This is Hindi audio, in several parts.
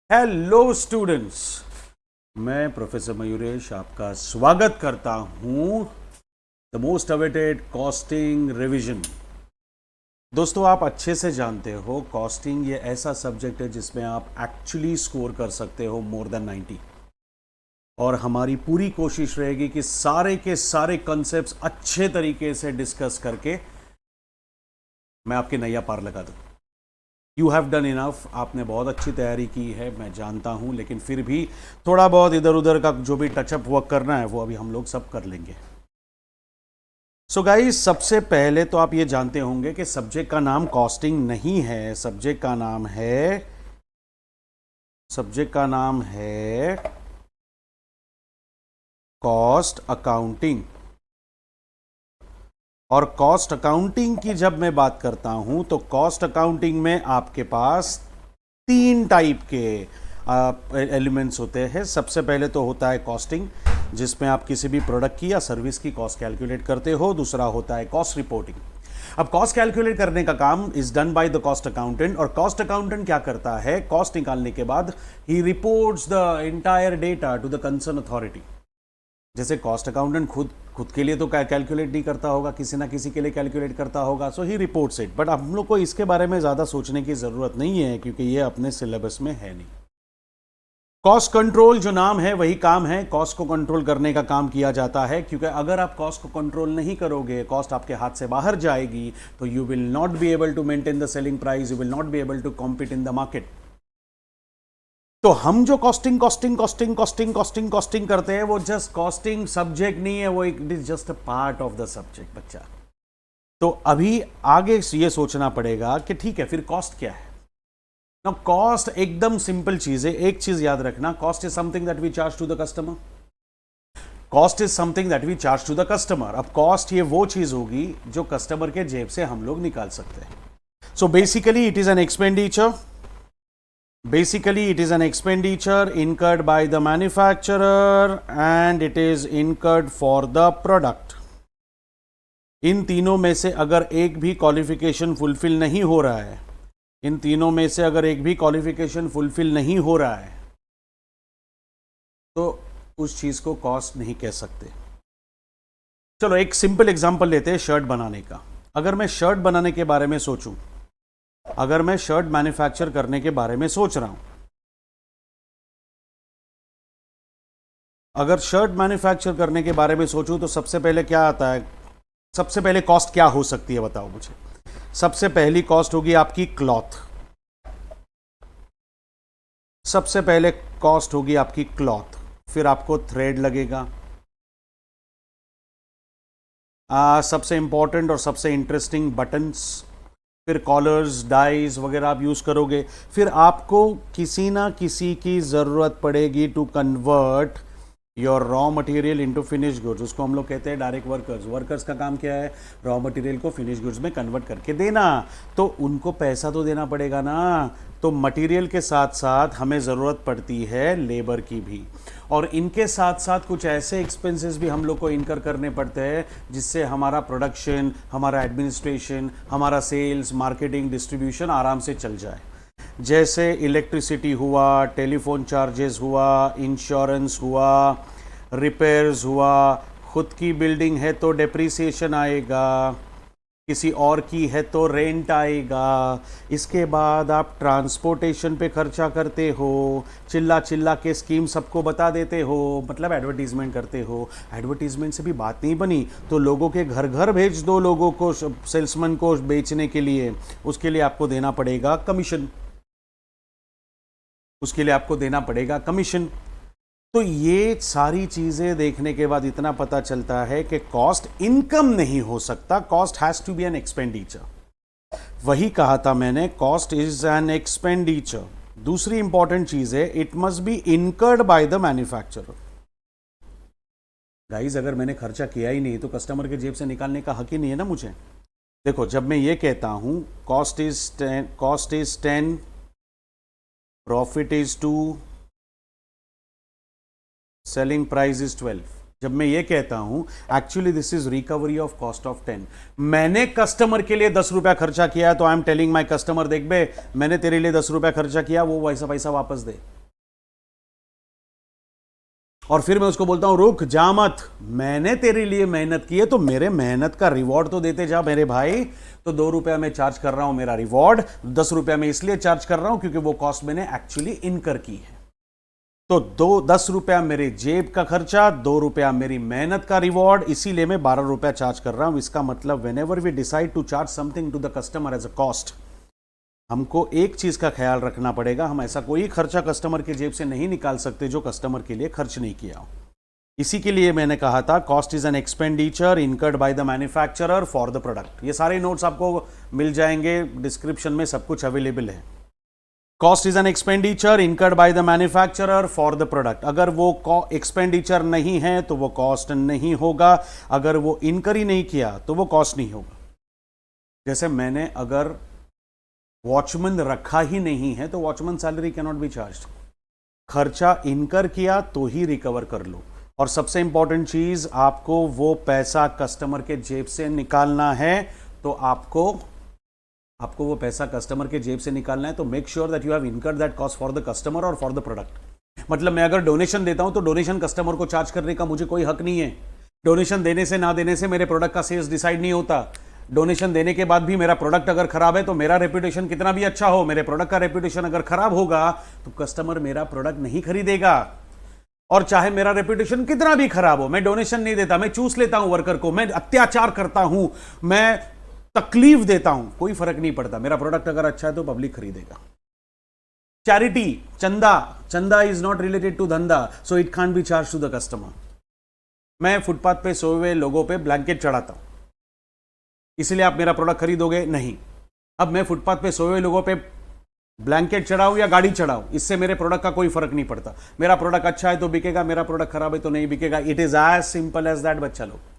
हेलो स्टूडेंट्स, मैं प्रोफेसर मयूरेश आपका स्वागत करता हूं the most awaited costing revision. दोस्तों, आप अच्छे से जानते हो कॉस्टिंग ये ऐसा सब्जेक्ट है जिसमें आप एक्चुअली स्कोर कर सकते हो मोर देन 90। और हमारी पूरी कोशिश रहेगी कि सारे के सारे कॉन्सेप्ट्स अच्छे तरीके से डिस्कस करके मैं आपकी नैया पार लगा दूं। यू हैव डन इनफ, आपने बहुत अच्छी तैयारी की है मैं जानता हूं, लेकिन फिर भी थोड़ा बहुत इधर उधर का जो भी टचअप वर्क करना है वो अभी हम लोग सब कर लेंगे। सो गाइस, सबसे पहले तो आप ये जानते होंगे कि सब्जेक्ट का नाम कॉस्टिंग नहीं है, सब्जेक्ट का नाम है कॉस्ट अकाउंटिंग। और कॉस्ट अकाउंटिंग की जब मैं बात करता हूं तो कॉस्ट अकाउंटिंग में आपके पास तीन टाइप के एलिमेंट्स होते हैं। सबसे पहले तो होता है कॉस्टिंग, जिसमें आप किसी भी प्रोडक्ट की या सर्विस की कॉस्ट कैलकुलेट करते हो। दूसरा होता है कॉस्ट रिपोर्टिंग। अब कॉस्ट कैलकुलेट करने का काम is done by the cost accountant. और कॉस्ट अकाउंटेंट क्या करता है, कॉस्ट निकालने के बाद he reports the entire data to the concern authority. जैसे कॉस्ट अकाउंटेंट खुद के लिए तो कैलकुलेट नहीं करता होगा, किसी ना किसी के लिए कैलकुलेट करता होगा, सो ही रिपोर्ट्स इट। बट हम लोग को इसके बारे में ज़्यादा सोचने की ज़रूरत नहीं है क्योंकि ये अपने सिलेबस में है नहीं। कॉस्ट कंट्रोल जो नाम है वही काम है, कॉस्ट को कंट्रोल करने का काम किया जाता है। क्योंकि अगर आप कॉस्ट को कंट्रोल नहीं करोगे, कॉस्ट आपके हाथ से बाहर जाएगी, तो you will not be able to maintain the selling price, you will not be able to compete in the market. तो हम जो कॉस्टिंग करते हैं वो जस्ट कॉस्टिंग सब्जेक्ट नहीं है, वो it is just a part of the subject बच्चा। तो अभी आगे ये सोचना पड़ेगा कि ठीक है, फिर कॉस्ट क्या है ना। कॉस्ट एकदम सिंपल चीज है। एक चीज याद रखना, cost is something that we charge to the customer. Cost is something that we charge to the customer. अब कॉस्ट ये वो चीज होगी जो कस्टमर के जेब से हम लोग निकाल सकते हैं। So basically it is an expenditure. Basically, it is an expenditure incurred by the manufacturer and it is incurred for the product. इन तीनों में से अगर एक भी क्वालिफिकेशन फुलफिल नहीं हो रहा है, तो उस चीज को कॉस्ट नहीं कह सकते। चलो एक सिंपल एग्जांपल लेते हैं शर्ट बनाने का। अगर मैं शर्ट बनाने के बारे में सोचूं, अगर मैं शर्ट मैन्युफैक्चर करने के बारे में सोच रहा हूं, अगर शर्ट मैन्युफैक्चर करने के बारे में सोचूं तो सबसे पहले क्या आता है, सबसे पहले कॉस्ट क्या हो सकती है बताओ मुझे। सबसे पहली कॉस्ट होगी आपकी क्लॉथ। सबसे पहले कॉस्ट होगी आपकी क्लॉथ, फिर आपको थ्रेड लगेगा। सबसे इंपॉर्टेंट और सबसे इंटरेस्टिंग बटन्स, फिर कॉलर्स, डाइज वगैरह आप यूज करोगे। फिर आपको किसी ना किसी की जरूरत पड़ेगी to convert your raw material into finish goods. उसको हम लोग कहते हैं डायरेक्ट वर्कर्स। वर्कर्स का काम क्या है, रॉ मटेरियल को फिनिश गुड्स में कन्वर्ट करके देना। तो उनको पैसा तो देना पड़ेगा ना। तो मटेरियल के साथ साथ हमें ज़रूरत पड़ती है लेबर की भी, और इनके साथ साथ कुछ ऐसे एक्सपेंसेस भी हम लोग को इनकर करने पड़ते हैं जिससे हमारा प्रोडक्शन, हमारा एडमिनिस्ट्रेशन, हमारा सेल्स, मार्केटिंग, डिस्ट्रीब्यूशन आराम से चल जाए। जैसे इलेक्ट्रिसिटी हुआ, टेलीफोन चार्जेस हुआ, इंश्योरेंस हुआ, रिपेयर्स हुआ। खुद की बिल्डिंग है तो डेप्रिसिएशन आएगा, किसी और की है तो रेंट आएगा। इसके बाद आप ट्रांसपोर्टेशन पे खर्चा करते हो, चिल्ला चिल्ला के स्कीम सबको बता देते हो, मतलब एडवर्टीजमेंट करते हो। एडवर्टीजमेंट से भी बात नहीं बनी तो लोगों के घर घर भेज दो लोगों को, सेल्समैन को बेचने के लिए। उसके लिए आपको देना पड़ेगा कमीशन, तो ये सारी चीजें देखने के बाद इतना पता चलता है कि कॉस्ट इनकम नहीं हो सकता, cost has to be an expenditure. वही कहा था मैंने, कॉस्ट इज एन एक्सपेंडिचर। दूसरी इंपॉर्टेंट चीज है, it must be incurred by the manufacturer. Guys, अगर मैंने खर्चा किया ही नहीं तो कस्टमर के जेब से निकालने का हक ही नहीं है ना मुझे। देखो, जब मैं ये कहता हूं cost is 10, profit is 2, selling price is 12, जब मैं ये कहता हूं actually this is recovery of cost of 10। मैंने कस्टमर के लिए 10 रुपया खर्चा किया तो I am telling my customer, देख बे मैंने तेरे लिए 10 रुपया खर्चा किया, वो वैसा पैसा वापस दे। और फिर मैं उसको बोलता हूं रुक जा मत, मैंने तेरे लिए मेहनत की है तो मेरे मेहनत का रिवॉर्ड तो देते जा मेरे भाई। तो 2 रुपया मैं चार्ज कर रहा हूं मेरा रिवॉर्ड, 10 रुपया मैं इसलिए चार्ज कर रहा हूं क्योंकि वो कॉस्ट मैंने एक्चुअली इनकर की है। तो 10 रुपया मेरे जेब का खर्चा, 2 रुपया मेरी मेहनत का रिवॉर्ड, इसीलिए मैं 12 रुपया चार्ज कर रहा हूं। इसका मतलब whenever we decide to charge something to the customer as a cost, हमको एक चीज का ख्याल रखना पड़ेगा, हम ऐसा कोई खर्चा कस्टमर के जेब से नहीं निकाल सकते जो कस्टमर के लिए खर्च नहीं किया हो। इसी के लिए मैंने कहा था cost is an expenditure incurred by the manufacturer for the product. ये सारे नोट्स आपको मिल जाएंगे डिस्क्रिप्शन में, सब कुछ अवेलेबल है। Cost is an expenditure incurred by the manufacturer for the product. अगर वो एक्सपेंडिचर नहीं है तो वो कॉस्ट नहीं होगा, अगर वो इनकर ही नहीं किया तो वो कॉस्ट नहीं होगा। जैसे मैंने अगर वॉचमैन रखा ही नहीं है तो watchman salary can not be charge. खर्चा इनकर किया तो ही रिकवर कर लो। और सबसे इंपॉर्टेंट चीज, आपको वो पैसा कस्टमर के जेब से निकालना है, तो आपको वो पैसा कस्टमर के जेब से निकालना है तो make sure that you have incurred that cost for the customer और फॉर द प्रोडक्ट। मतलब मैं अगर डोनेशन देता हूं तो डोनेशन कस्टमर को चार्ज करने का मुझे कोई हक नहीं है। डोनेशन देने से ना देने से मेरे प्रोडक्ट का सेल्स डिसाइड नहीं होता। डोनेशन देने के बाद भी मेरा प्रोडक्ट अगर खराब है तो मेरा रेपुटेशन कितना भी अच्छा हो, मेरे प्रोडक्ट का रेपुटेशन अगर खराब होगा तो कस्टमर मेरा प्रोडक्ट नहीं खरीदेगा। और चाहे मेरा रेपुटेशन कितना भी खराब हो, मैं डोनेशन नहीं देता, मैं चूस लेता हूं वर्कर को, मैं अत्याचार करता हूं, मैं तकलीफ देता हूं, कोई फर्क नहीं पड़ता, मेरा प्रोडक्ट अगर अच्छा है तो पब्लिक खरीदेगा। चैरिटी, चंदा इज नॉट रिलेटेड टू धंधा, so it can't be charge to the customer. मैं फुटपाथ पे सोए हुए लोगों पे ब्लैंकेट चढ़ाता हूं, इसलिए आप मेरा प्रोडक्ट खरीदोगे? नहीं। अब मैं फुटपाथ पे सोए हुए लोगों पे ब्लैंकेट चढ़ाऊं या गाड़ी चढ़ाऊं, इससे मेरे प्रोडक्ट का कोई फर्क नहीं पड़ता। मेरा प्रोडक्ट अच्छा है तो बिकेगा, मेरा प्रोडक्ट खराब है तो नहीं बिकेगा। It is as simple as that बच्चा लोग।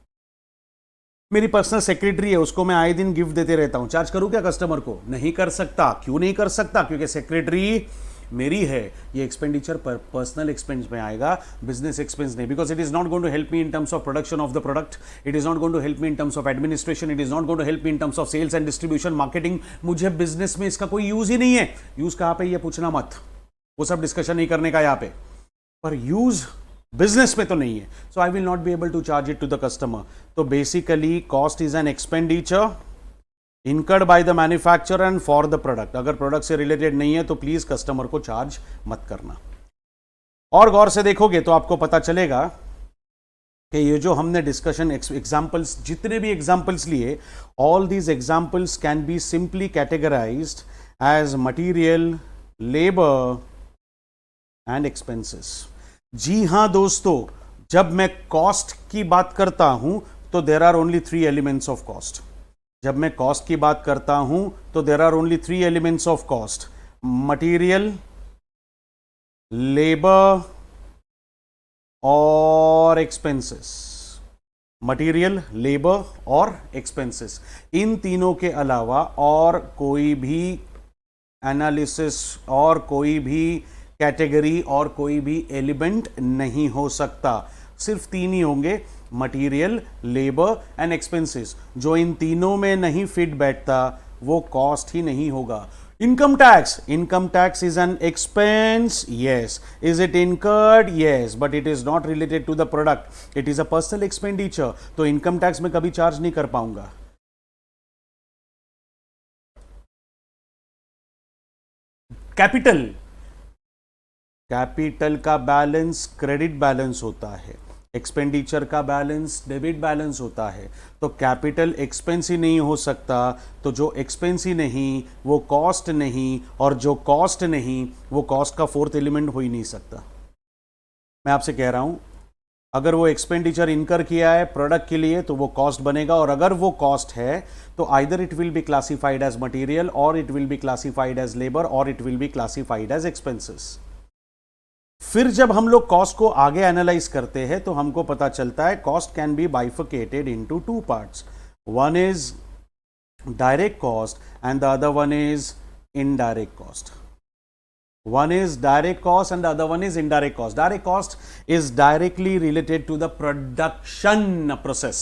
मेरी पर्सनल सेक्रेटरी है, उसको मैं आए दिन गिफ्ट देते रहता हूं, चार्ज करूं क्या कस्टमर को? नहीं कर सकता। क्यों नहीं कर सकता? क्योंकि सेक्रेटरी मेरी है। ये एक्सपेंडिचर पर पर्सनल एक्सपेंस में आएगा, बिजनेस एक्सपेंस नहीं। Because it is not going to help me in terms of production of the product, it is not going to help me in terms of administration, it is not going to help me in terms of sales and distribution, marketing. मुझे बिजनेस में इसका कोई यूज ही नहीं है। यूज कहां पे ये पूछना मत, वो सब डिस्कशन नहीं करने का यहां पे। पर यूज बिजनेस में तो नहीं है, so I will not be able to charge it to the customer. तो basically cost is an expenditure incurred by the manufacturer and for the product. अगर प्रोडक्ट से रिलेटेड नहीं है तो प्लीज कस्टमर को चार्ज मत करना। और गौर से देखोगे तो आपको पता चलेगा कि ये जो हमने डिस्कशन एग्जांपल्स, जितने भी एग्जांपल्स लिए, all these examples can be simply categorised as material, labour and expenses. जी हां दोस्तों, जब मैं कॉस्ट की बात करता हूं तो there are only 3 elements of cost. जब मैं कॉस्ट की बात करता हूं तो there are only 3 elements of cost: material, labour और एक्सपेंसेस। मटेरियल, लेबर और एक्सपेंसेस, इन तीनों के अलावा और कोई भी एनालिसिस और कोई भी कैटेगरी और कोई भी एलिमेंट नहीं हो सकता। सिर्फ 3 ही होंगे, मटेरियल, लेबर एंड एक्सपेंसेस। जो इन तीनों में नहीं फिट बैठता वो कॉस्ट ही नहीं होगा। Income tax is an expense, yes. Is it incurred? Yes, but it is not related to the product, it is a personal expenditure. तो इनकम टैक्स में कभी चार्ज नहीं कर पाऊंगा। कैपिटल का बैलेंस क्रेडिट बैलेंस होता है, एक्सपेंडिचर का बैलेंस डेबिट बैलेंस होता है। तो कैपिटल एक्सपेंस ही नहीं हो सकता, तो जो एक्सपेंस ही नहीं वो कॉस्ट नहीं, और जो कॉस्ट नहीं वो कॉस्ट का 4th एलिमेंट हो ही नहीं सकता। मैं आपसे कह रहा हूं, अगर वो एक्सपेंडिचर इनकर किया है प्रोडक्ट के लिए तो वो कॉस्ट बनेगा, और अगर वो कॉस्ट है तो either it will be classified as material, और it will be classified as labour, और it will be classified as expenses. फिर जब हम लोग कॉस्ट को आगे एनालाइज करते हैं तो हमको पता चलता है cost can be bifurcated into 2 parts. One is direct cost and the other one is indirect cost. One is direct cost and the other one is indirect cost. Direct cost is directly related to the production process.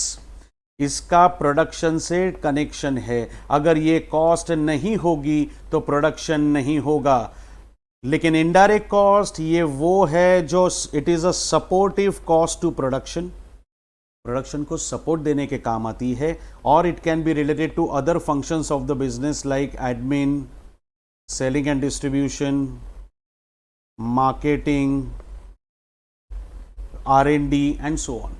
इसका प्रोडक्शन से कनेक्शन है। अगर ये कॉस्ट नहीं होगी तो प्रोडक्शन नहीं होगा। लेकिन इनडायरेक्ट कॉस्ट ये वो है जो it is a supportive cost to production, production को सपोर्ट देने के काम आती है, और it can be related to other functions of the business like admin, selling and distribution, marketing, R&D and so on.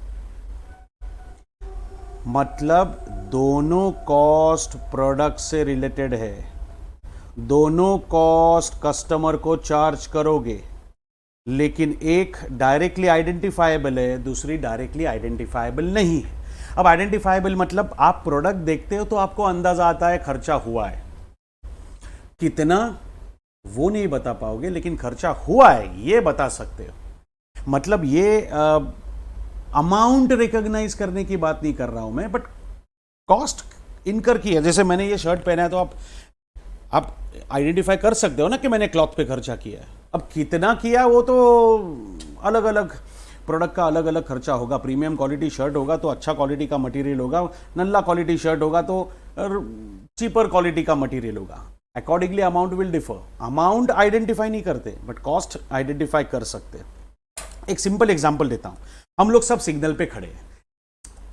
मतलब दोनों कॉस्ट प्रोडक्ट से रिलेटेड है, दोनों कॉस्ट कस्टमर को चार्ज करोगे, लेकिन एक डायरेक्टली आइडेंटिफाइबल है, दूसरी डायरेक्टली आइडेंटिफाइबल नहीं है। अब आइडेंटिफाइबल मतलब आप प्रोडक्ट देखते हो तो आपको अंदाजा आता है खर्चा हुआ है, कितना वो नहीं बता पाओगे, लेकिन खर्चा हुआ है ये बता सकते हो। मतलब ये अमाउंट रिकॉग्नाइज करने की बात नहीं कर रहा हूं मैं, बट कॉस्ट इनकर की है। जैसे मैंने ये शर्ट पहना है तो आप आइडेंटिफाई कर सकते हो ना कि मैंने क्लॉथ पे खर्चा किया है। अब कितना किया वो तो अलग अलग प्रोडक्ट का अलग अलग खर्चा होगा। प्रीमियम क्वालिटी शर्ट होगा तो अच्छा क्वालिटी का मटेरियल होगा, नल्ला क्वालिटी शर्ट होगा तो चीपर क्वालिटी का मटेरियल होगा। Accordingly amount will differ. Amount identify नहीं करते बट कॉस्ट आइडेंटिफाई कर सकते। एक सिंपल एग्जांपल देता हूं। हम लोग सब सिग्नल पे खड़े हैं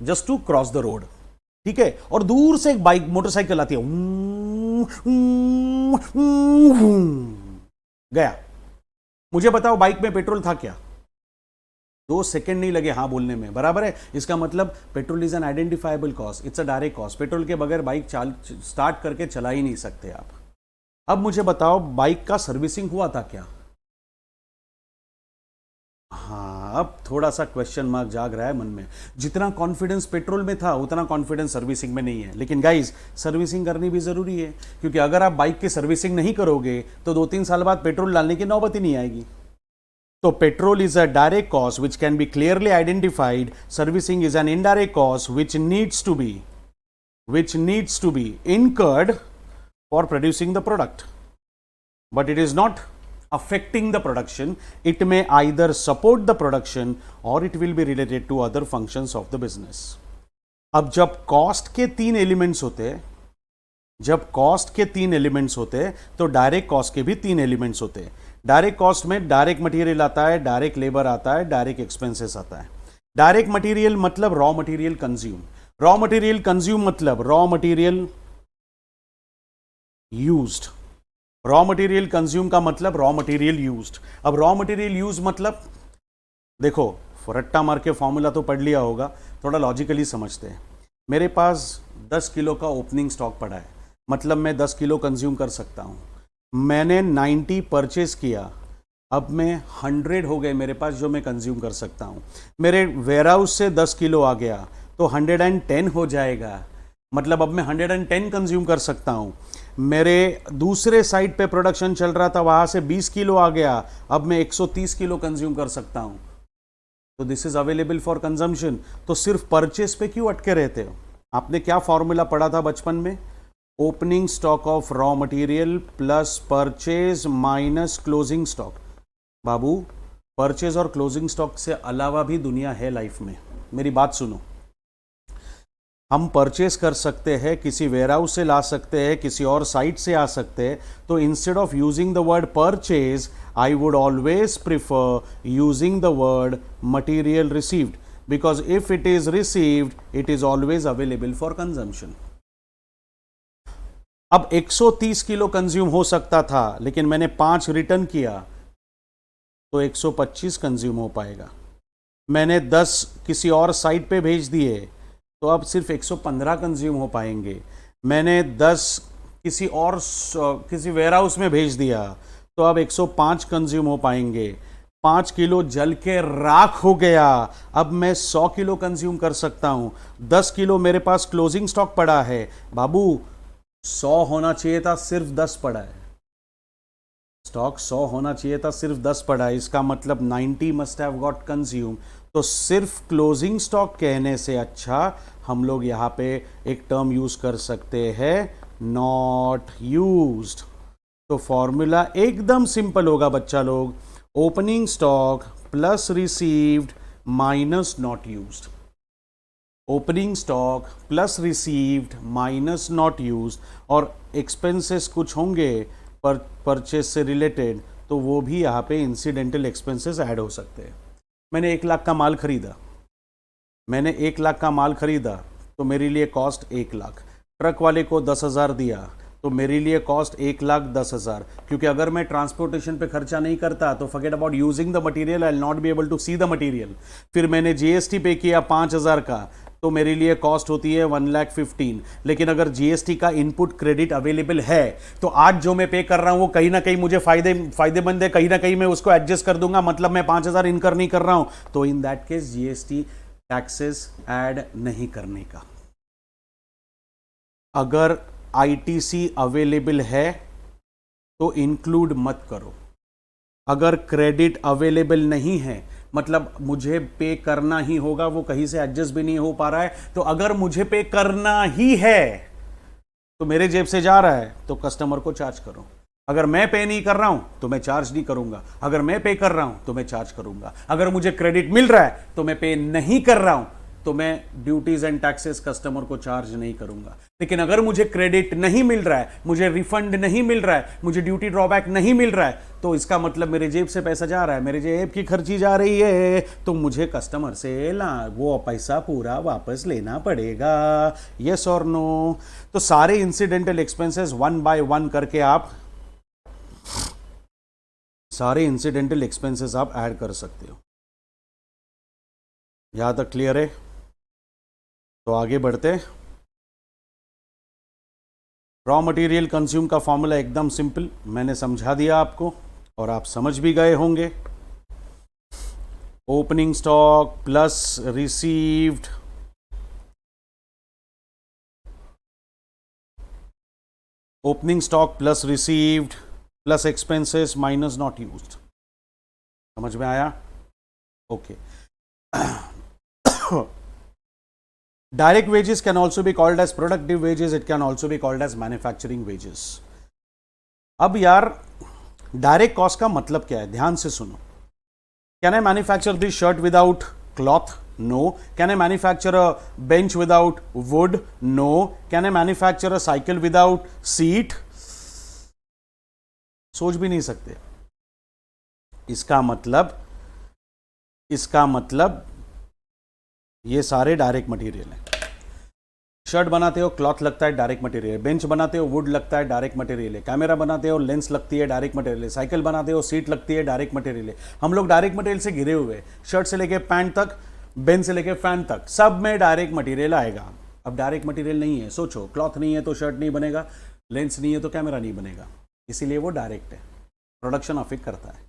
just to cross the road, ठीक है, और दूर से एक बाइक मोटरसाइकिल आती है, गया। मुझे बताओ बाइक में पेट्रोल था क्या? 2 सेकंड नहीं लगे हाँ बोलने में, बराबर है। इसका मतलब petrol is an identifiable cost, it's a direct cost. Petrol के बगैर बाइक स्टार्ट करके चला ही नहीं सकते आप। अब मुझे बताओ बाइक का सर्विसिंग हुआ था क्या? हाँ, अब थोड़ा सा क्वेश्चन मार्क जाग रहा है मन में। जितना कॉन्फिडेंस पेट्रोल में था उतना कॉन्फिडेंस सर्विसिंग में नहीं है। लेकिन गाइज सर्विसिंग करनी भी जरूरी है, क्योंकि अगर आप बाइक की सर्विसिंग नहीं करोगे तो 2-3 साल बाद पेट्रोल डालने की नौबत ही नहीं आएगी। तो petrol is a direct cost which can be clearly identified, servicing is an indirect cost which needs to be incurred for producing the product, but it is not affecting the production. It may either support the production or it will be related to other functions of the business. अब जब कॉस्ट के 3 एलिमेंट्स होते हैं तो डायरेक्ट कॉस्ट के भी 3 एलिमेंट्स होते हैं। डायरेक्ट कॉस्ट में डायरेक्ट मटेरियल आता है, डायरेक्ट लेबर आता है, डायरेक्ट एक्सपेंसेस आता है। डायरेक्ट मटेरियल मतलब raw material consume, raw material consume मतलब raw material used, raw material consume का मतलब रॉ मटेरियल यूज्ड। अब रॉ मटेरियल यूज मतलब देखो, रट्टा मार के फॉर्मूला तो पढ़ लिया होगा, थोड़ा लॉजिकली समझते हैं। मेरे पास 10 किलो का ओपनिंग स्टॉक पड़ा है, मतलब मैं 10 किलो कंज्यूम कर सकता हूं। मैंने 90 परचेज किया, अब मैं 100 हो गए मेरे पास जो मैं कंज्यूम कर सकता हूं। मेरे वेयरहाउस से 10 किलो आ गया तो 110 हो जाएगा, मतलब अब मैं 110 कंज्यूम कर सकता हूं। मेरे दूसरे साइड पे प्रोडक्शन चल रहा था, वहां से 20 किलो आ गया, अब मैं 130 किलो कंज्यूम कर सकता हूं। तो this is available for consumption. तो सिर्फ परचेस पे क्यों अटके रहते हो? आपने क्या फॉर्मूला पढ़ा था बचपन में? Opening stock of raw material plus purchase minus closing stock. Babu, purchase और क्लोजिंग स्टॉक से अलावा भी दुनिया है लाइफ में। मेरी बात सुनो, हम परचेस कर सकते हैं, किसी वेयरहाउस से ला सकते हैं, किसी और साइट से आ सकते हैं। तो instead of using the word purchase, I would always prefer using the word material received, because if it is received it is always available for consumption. अब 130 किलो कंज्यूम हो सकता था, लेकिन मैंने 5 रिटर्न किया तो 125 कंज्यूम हो पाएगा। मैंने 10 किसी और साइट पे भेज दिए तो अब सिर्फ 115 कंज्यूम हो पाएंगे। मैंने 10 किसी वेयरहाउस में भेज दिया तो अब 105 कंज्यूम हो पाएंगे। 5 किलो जल के राख हो गया, अब मैं 100 किलो कंज्यूम कर सकता हूं। 10 किलो मेरे पास क्लोजिंग स्टॉक पड़ा है। बाबू, 100 होना चाहिए था, सिर्फ 10 पड़ा है। स्टॉक 100 होना चाहिए था, सिर्फ 10 पड़ा है। इसका मतलब 90 मस्ट हैव गॉट कंज्यूम। तो सिर्फ क्लोजिंग स्टॉक कहने से अच्छा हम लोग यहाँ पे एक टर्म यूज कर सकते हैं, नॉट यूज्ड। तो फॉर्मूला एकदम सिंपल होगा बच्चा लोग, opening stock plus received minus not used. Opening stock plus received minus not used, और एक्सपेंसेस कुछ होंगे परचेस से रिलेटेड, तो वो भी यहाँ पे इंसिडेंटल एक्सपेंसेस ऐड हो सकते हैं। मैंने 1 लाख का माल खरीदा, तो मेरे लिए कॉस्ट 1 लाख। ट्रक वाले को 10,000 दिया तो मेरे लिए कॉस्ट 1,10,000, क्योंकि अगर मैं ट्रांसपोर्टेशन पे खर्चा नहीं करता तो forget about using the material, I will not be able to see the material. फिर मैंने जीएसटी पे किया 5,000 का, तो मेरे लिए कॉस्ट होती है 1,15,000। लेकिन अगर जीएसटी का इनपुट क्रेडिट अवेलेबल है तो आज जो मैं पे कर रहा हूं वो कहीं ना कहीं मुझे फायदेमंद है, कहीं ना कहीं मैं उसको एडजस्ट कर दूंगा, मतलब मैं 5,000 इनकर नहीं कर रहा हूं, तो in that case GST taxes add नहीं करने का। अगर आईटीसी अवेलेबल है तो इंक्लूड मत करो। अगर क्रेडिट अवेलेबल नहीं है, मतलब मुझे पे करना ही होगा, वो कहीं से एडजस्ट भी नहीं हो पा रहा है, तो अगर मुझे पे करना ही है तो मेरे जेब से जा रहा है तो कस्टमर को चार्ज करो। अगर मैं पे नहीं कर रहा हूं तो मैं चार्ज नहीं करूंगा, अगर मैं पे कर रहा हूं तो मैं चार्ज करूंगा। अगर मुझे क्रेडिट मिल रहा है तो मैं पे नहीं कर रहा हूं तो मैं ड्यूटीज एंड टैक्सेस कस्टमर को चार्ज नहीं करूंगा। लेकिन अगर मुझे क्रेडिट नहीं मिल रहा है, मुझे रिफंड नहीं मिल रहा है, मुझे ड्यूटी ड्रॉबैक नहीं मिल रहा है, तो इसका मतलब मेरे जेब से पैसा जा रहा है, मेरे जेब की खर्ची जा रही है, तो मुझे कस्टमर से वो पैसा पूरा वापस लेना पड़ेगा। यस और नो? तो सारे इंसिडेंटल एक्सपेंसेस 1 बाय 1 करके आप सारे इंसिडेंटल एक्सपेंसेस आप ऐड कर सकते हो। यहां तक क्लियर है? तो आगे बढ़ते। रॉ मटेरियल कंज्यूम का फॉर्मूला एकदम सिंपल, मैंने समझा दिया आपको और आप समझ भी गए होंगे। Opening stock plus received plus expenses minus not used. समझ में आया? Okay. Direct wages can also be called as productive wages, it can also be called as manufacturing wages. अब यार डायरेक्ट कॉस्ट का मतलब क्या है, ध्यान से सुनो। Can I manufacture this shirt without cloth? No. Can I manufacture a bench without wood? No. Can I manufacture a cycle without seat? सोच भी नहीं सकते। इसका मतलब ये सारे डायरेक्ट मटेरियल हैं। शर्ट बनाते हो क्लॉथ लगता है, डायरेक्ट मटेरियल। बेंच बनाते हो वुड लगता है, डायरेक्ट मटेरियल है। कैमरा बनाते हो लेंस लगती है, डायरेक्ट मटेरियल है। साइकिल बनाते हो सीट लगती है, डायरेक्ट मटेरियल है। हम लोग डायरेक्ट मटेरियल से घिरे हुए, शर्ट से लेके पैंट तक, बेंच से लेके फैन तक, सब में डायरेक्ट मटेरियल आएगा। अब डायरेक्ट मटेरियल नहीं है, सोचो, क्लॉथ नहीं है तो शर्ट नहीं बनेगा, लेंस नहीं है तो कैमरा नहीं बनेगा, इसीलिए वो डायरेक्ट है, प्रोडक्शन अफेक्ट करता है।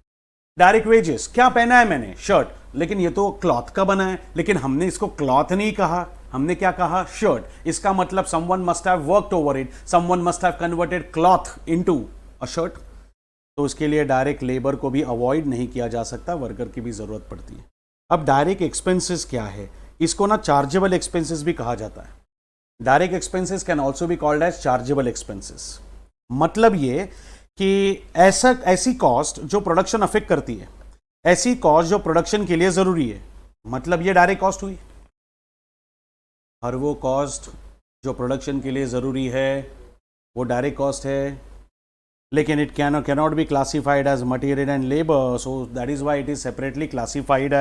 डायरेक्ट वेजेस, क्या पहना है मैंने? शर्ट, लेकिन ये तो क्लॉथ का बना है, लेकिन हमने इसको क्लॉथ नहीं कहा, हमने क्या कहा? शर्ट। इसका मतलब someone must have worked over it, someone must have converted cloth into a shirt. तो उसके लिए डायरेक्ट लेबर को भी अवॉइड नहीं किया जा सकता, वर्कर की भी जरूरत पड़ती है। अब डायरेक्ट एक्सपेंसेस क्या है? इसको ना चार्जेबल एक्सपेंसेस भी कहा जाता है। Direct expenses can also be called as chargeable expenses. मतलब ये कि ऐसी कॉस्ट जो प्रोडक्शन अफेक्ट करती है, ऐसी कॉस्ट जो प्रोडक्शन के लिए जरूरी है, मतलब ये डायरेक्ट कॉस्ट हुई। हर वो कॉस्ट जो प्रोडक्शन के लिए जरूरी है वो डायरेक्ट कॉस्ट है, लेकिन it cannot be classified as material and labor, so that is why it is separately classified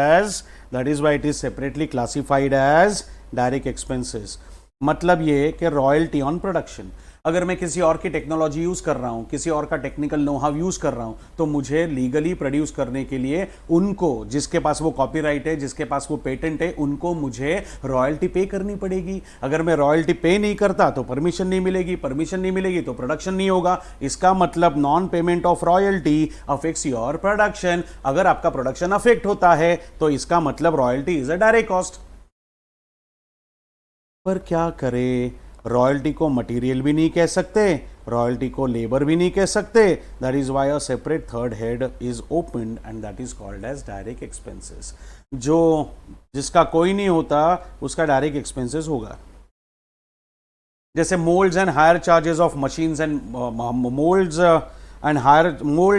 as direct expenses। मतलब ये कि रॉयल्टी ऑन प्रोडक्शन, अगर मैं किसी और की टेक्नोलॉजी यूज कर रहा हूं, किसी और का टेक्निकल नो हाउ यूज कर रहा हूं, तो मुझे लीगली प्रोड्यूस करने के लिए उनको, जिसके पास वो कॉपीराइट है, जिसके पास वो पेटेंट है, उनको मुझे रॉयल्टी पे करनी पड़ेगी। अगर मैं रॉयल्टी पे नहीं करता तो परमिशन नहीं मिलेगी, परमिशन नहीं मिलेगी तो प्रोडक्शन नहीं होगा। इसका मतलब non payment of royalty affects your production. अगर आपका प्रोडक्शन अफेक्ट होता है तो इसका मतलब royalty is a direct cost. पर क्या करें, रॉयल्टी को मटेरियल भी नहीं कह सकते, रॉयल्टी को लेबर भी नहीं कह सकते। That is why a separate third head is opened and that is called as direct expenses. जिसका कोई नहीं होता उसका डायरेक्ट एक्सपेंसेस होगा। जैसे moulds and hire charges of machines and moulds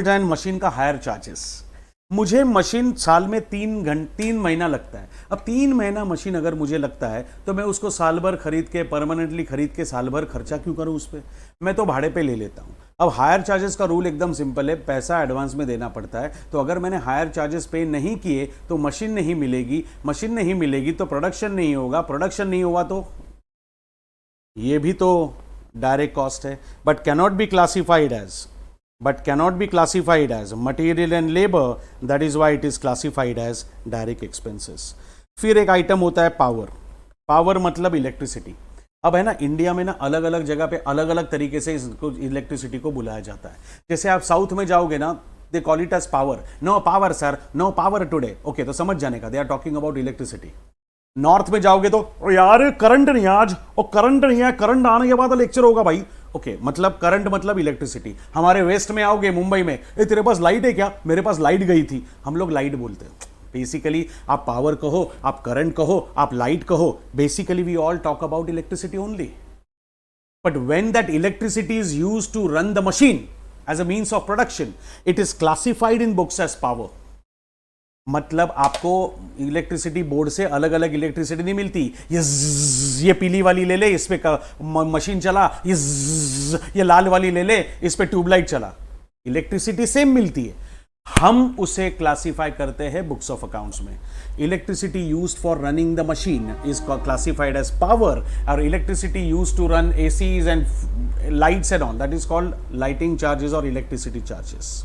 and machine का हायर चार्जेस। मुझे मशीन साल में 3 महीना लगता है। अब 3 महीना मशीन अगर मुझे लगता है तो मैं उसको साल भर खरीद के, परमानेंटली खरीद के साल भर खर्चा क्यों करूं उस पर? मैं तो भाड़े पे ले लेता हूं। अब हायर चार्जेस का रूल एकदम सिंपल है, पैसा एडवांस में देना पड़ता है। तो अगर मैंने हायर चार्जेस पे नहीं किए तो मशीन नहीं मिलेगी, मशीन नहीं मिलेगी तो प्रोडक्शन नहीं होगा, प्रोडक्शन नहीं हुआ तो ये भी तो डायरेक्ट कॉस्ट है, but cannot be classified as material and labour, that is why it is classified as direct expenses. फिर एक आइटम होता है पावर। पावर मतलब इलेक्ट्रिसिटी। अब है ना, इंडिया में ना अलग अलग जगह पे अलग अलग तरीके से इसको इलेक्ट्रिसिटी को बुलाया जाता है। जैसे आप साउथ में जाओगे ना, they call it as power. No power sir, no power today. Okay, तो समझ जाने का they are talking about electricity. North में जाओगे तो यार करंट नहीं आज, और करंट नहीं है, करंट आने के बाद लेक्चर होगा भाई। ओके, मतलब करंट मतलब इलेक्ट्रिसिटी। हमारे वेस्ट में आओगे मुंबई में, ए तेरे पास लाइट है क्या? मेरे पास लाइट गई थी, हम लोग लाइट बोलते हैं। बेसिकली आप पावर कहो, आप करंट कहो, आप लाइट कहो, basically we all talk about electricity only. But when that electricity is used to run the machine as a means of production, it is classified in books as power. मतलब आपको इलेक्ट्रिसिटी बोर्ड से अलग अलग इलेक्ट्रिसिटी नहीं मिलती। ये पीली वाली ले ले, इस पे मशीन चला, ये लाल वाली ले ले, इस पे ट्यूबलाइट चला। इलेक्ट्रिसिटी सेम मिलती है, हम उसे क्लासिफाई करते हैं बुक्स ऑफ अकाउंट्स में। Electricity used for running the machine is classified as power, और electricity used to run ACs and lights and all, that is called lighting charges और इलेक्ट्रिसिटी चार्जेस।